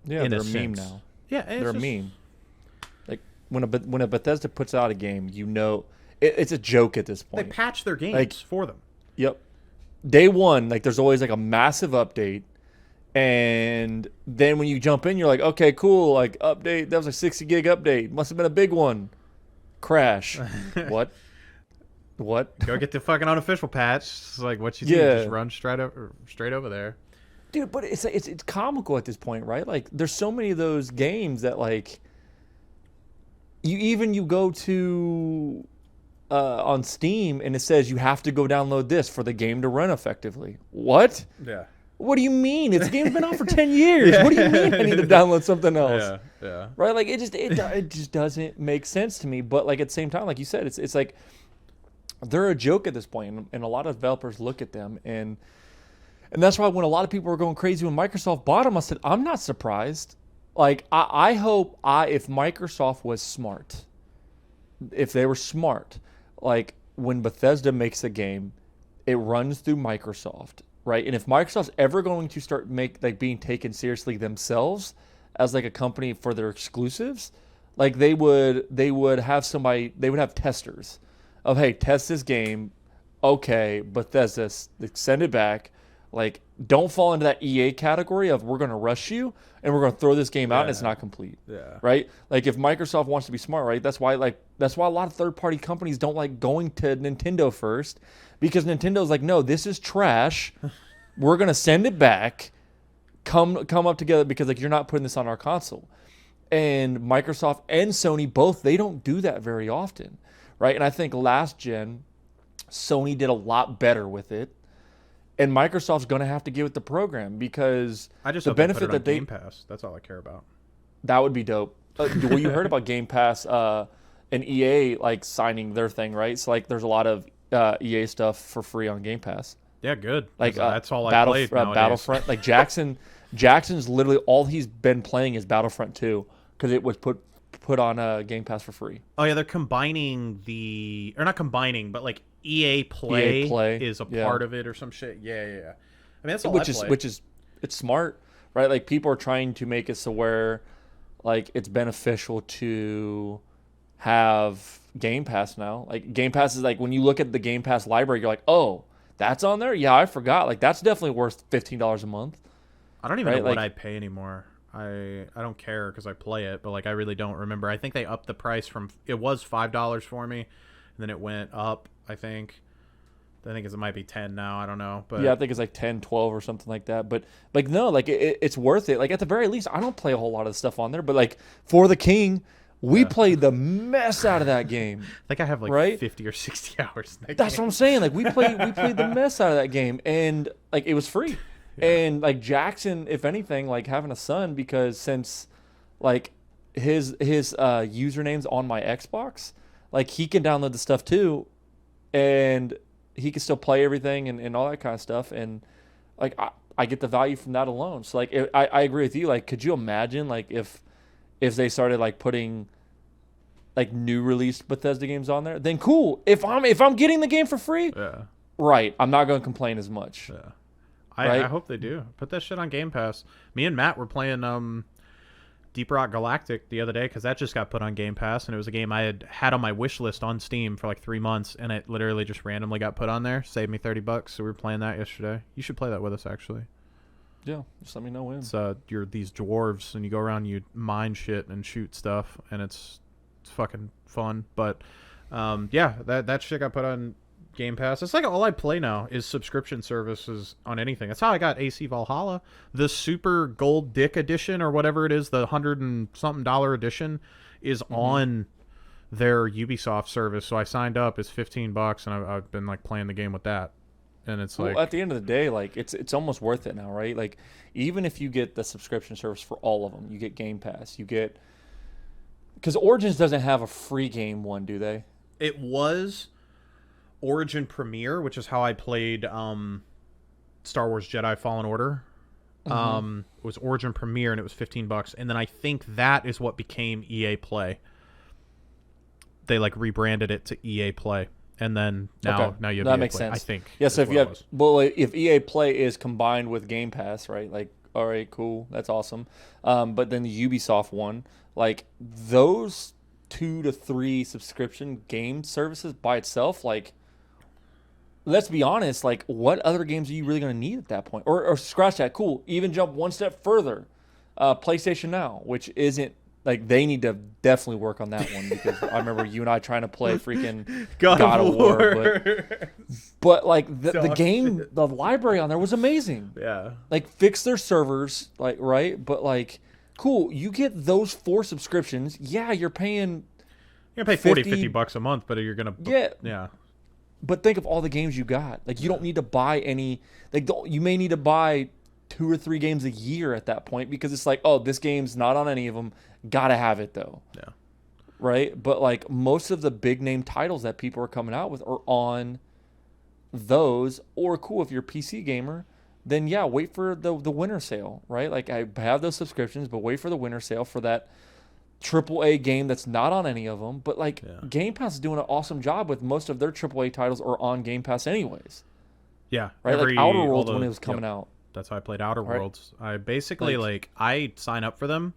Yeah, in they're a a meme sense. now. Yeah, They're a meme. Like when a Bethesda puts out a game, you know, it's a joke at this they point. patch their games Like- for them. Yep. Day one, like there's always like a massive update. And then when you jump in, you're like, okay, cool. Like update, that was a 60 gig update. Must have been a big one. Crash. What? Go get the fucking unofficial patch. It's like what you do, Yeah. just run straight over there. Dude, but it's comical at this point, right? Like there's so many of those games that like you go to on Steam and it says you have to go download this for the game to run effectively. What? Yeah. What do you mean? It's game's been out for 10 years. What do you mean I need to download something else? Yeah. Right? Like it just doesn't make sense to me. But like at the same time, like you said, it's like they're a joke at this point, and a lot of developers look at them, and that's why when a lot of people were going crazy when Microsoft bought them, I said I'm not surprised. Like I hope if Microsoft was smart, if they were smart, like when Bethesda makes a game, it runs through Microsoft. Right, and if Microsoft's ever going to start being taken seriously themselves as like a company for their exclusives, like they would have testers of, hey, test this game, okay, Bethesda, send it back. Like, don't fall into that EA category of we're gonna rush you and we're gonna throw this game out and it's not complete. Yeah. Right? Like if Microsoft wants to be smart, right? That's why a lot of third-party companies don't like going to Nintendo first, because Nintendo's like, no, this is trash. We're gonna send it back. Come up together, because like you're not putting this on our console. And Microsoft and Sony both, they don't do that very often, right? And I think last gen, Sony did a lot better with it. And Microsoft's going to have to give it the program, because I just the hope they benefit put it on that they Game Pass. That's all I care about. that would be dope. Well, you heard about Game Pass and EA like signing their thing, right? So like there's a lot of EA stuff for free on Game Pass. Yeah, good. Like That's all I played nowadays. Battlefront. Like Jackson's literally all he's been playing is Battlefront 2, because it was put on Game Pass for free. Oh yeah, they're combining or not combining, but like EA Play, is a part of it or some shit. Yeah. I mean, that's all Which is it's smart, right? Like people are trying to make it so where like it's beneficial to have Game Pass now. Like Game Pass is like, when you look at the Game Pass library, you're like, oh, that's on there? Yeah, I forgot. Like that's definitely worth $15 a month. I don't even know what Like, I pay anymore. I don't care because I play it, but like I really don't remember. I think they upped the price from, it was $5 for me, and then it went up. I think it might be 10 now. I don't know, but yeah, I think it's like 10, 12 or something like that. But like no, like it's worth it. Like at the very least, I don't play a whole lot of the stuff on there, but like For the King, we played the mess out of that game. I think I have like right? 50 or 60 hours. In that That's game. what I'm saying. Like we played the mess out of that game, and like it was free. And like Jackson, if anything, like having a son, because since like his username's on my Xbox, like he can download the stuff too, and he can still play everything and all that kind of stuff. And like I get the value from that alone. So like, I agree with you. Like, could you imagine like if they started like putting like new released Bethesda games on there? Then cool. If I'm getting the game for free, Yeah. right, I'm not going to complain as much. Yeah. Right? I hope they do. Put that shit on Game Pass. Me and Matt were playing Deep Rock Galactic the other day because that just got put on Game Pass, and it was a game I had on my wish list on Steam for like 3 months, and it literally just randomly got put on there. Saved me $30, so we were playing that yesterday. You should play that with us, actually. Yeah, just let me know when. It's you're these dwarves, and you go around, you mine shit and shoot stuff, and it's fucking fun. But yeah, that shit got put on Game Pass. It's like all I play now is subscription services on anything. That's how I got AC Valhalla, the Super Gold Dick Edition or whatever it is. The $100 and something edition is on their Ubisoft service. So I signed up. It's $15, and I've been like playing the game with that. And it's like, at the end of the day, like it's almost worth it now, right? Like even if you get the subscription service for all of them, you get Game Pass, you get, because Origins doesn't have a free game one, do they? it was Origin Premiere, which is how I played Star Wars Jedi Fallen Order. It was Origin Premiere, and it was $15. And then I think that is what became EA Play. They like rebranded it to EA Play, and then now you have that EA makes Play, sense. I think. Yeah, so if you have, well, if EA Play is combined with Game Pass, right? Like, all right, cool, that's awesome. But then the Ubisoft one, like those 2 to 3 subscription game services by itself, like, let's be honest, like, what other games are you really going to need at that point? Or scratch that, cool. Even jump one step further, PlayStation Now, which isn't, like, they need to definitely work on that one, because I remember you and I trying to play freaking God of War. But like, the game, the library on there was amazing. Yeah. Like, fix their servers, like, right? But, like, cool, you get those 4 subscriptions. Yeah, you're paying... You're going to pay $50 a month, but you're going to... Yeah. But think of all the games you got. Like, you don't need to buy any... Like, you may need to buy 2 or 3 games a year at that point, because it's like, oh, this game's not on any of them. Gotta have it, though. Yeah. Right? But, like, most of the big-name titles that people are coming out with are on those. Or, cool, if you're a PC gamer, then, yeah, wait for the winter sale, right? Like, I have those subscriptions, but wait for the winter sale for that AAA game that's not on any of them. But, like, Game Pass is doing an awesome job with most of their AAA titles are on Game Pass anyways. Yeah. Right? Like, Outer Worlds when it was coming out. That's how I played Outer Worlds. I basically, like, I sign up for them,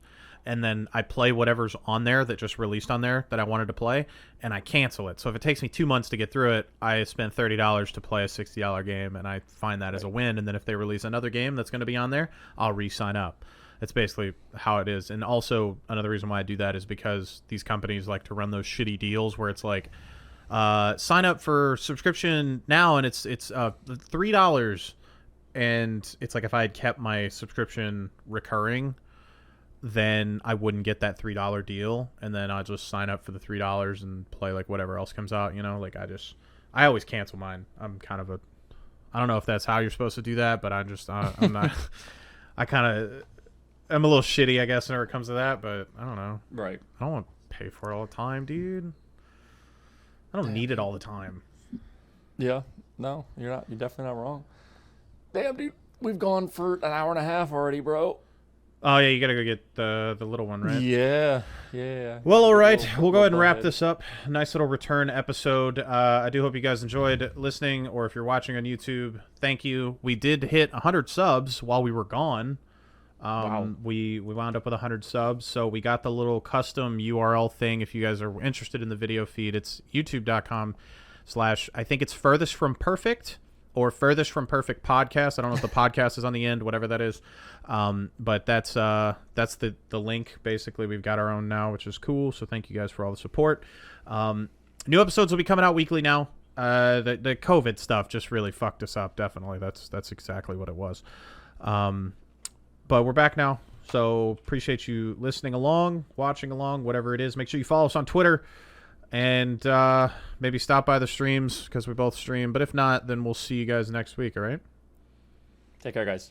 and then I play whatever's on there that just released on there that I wanted to play, and I cancel it. So if it takes me 2 months to get through it, I spend $30 to play a $60 game, and I find that as a win. And then if they release another game that's going to be on there, I'll re-sign up. That's basically how it is. And also, another reason why I do that is because these companies like to run those shitty deals where it's like, sign up for subscription now, and it's $3. And it's like, if I had kept my subscription recurring, then I wouldn't get that $3 deal, and then I'll just sign up for the $3 and play like whatever else comes out, you know? Like, I always cancel mine. I'm kind of I don't know if that's how you're supposed to do that, but I'm not, I'm a little shitty, I guess, whenever it comes to that, but I don't know. Right. I don't want to pay for it all the time, dude. I don't need it all the time. Yeah. No, you're not. You're definitely not wrong. Damn, dude. We've gone for an hour and a half already, bro. Oh, yeah, you got to go get the little one, right? Yeah. Well, all right. We'll go ahead and wrap this up. Nice little return episode. I do hope you guys enjoyed listening, or if you're watching on YouTube, thank you. We did hit 100 subs while we were gone. Wow. We wound up with 100 subs, so we got the little custom URL thing. If you guys are interested in the video feed, it's youtube.com/ I think it's Furthest From Perfect, or Furthest From Perfect Podcast. I don't know if the podcast is on the end, whatever that is. But that's the link. Basically, we've got our own now, which is cool. So thank you guys for all the support. New episodes will be coming out weekly now. The COVID stuff just really fucked us up. Definitely. That's exactly what it was. But we're back now. So appreciate you listening along, watching along, whatever it is. Make sure you follow us on Twitter. And maybe stop by the streams, because we both stream. But if not, then we'll see you guys next week, all right? Take care, guys.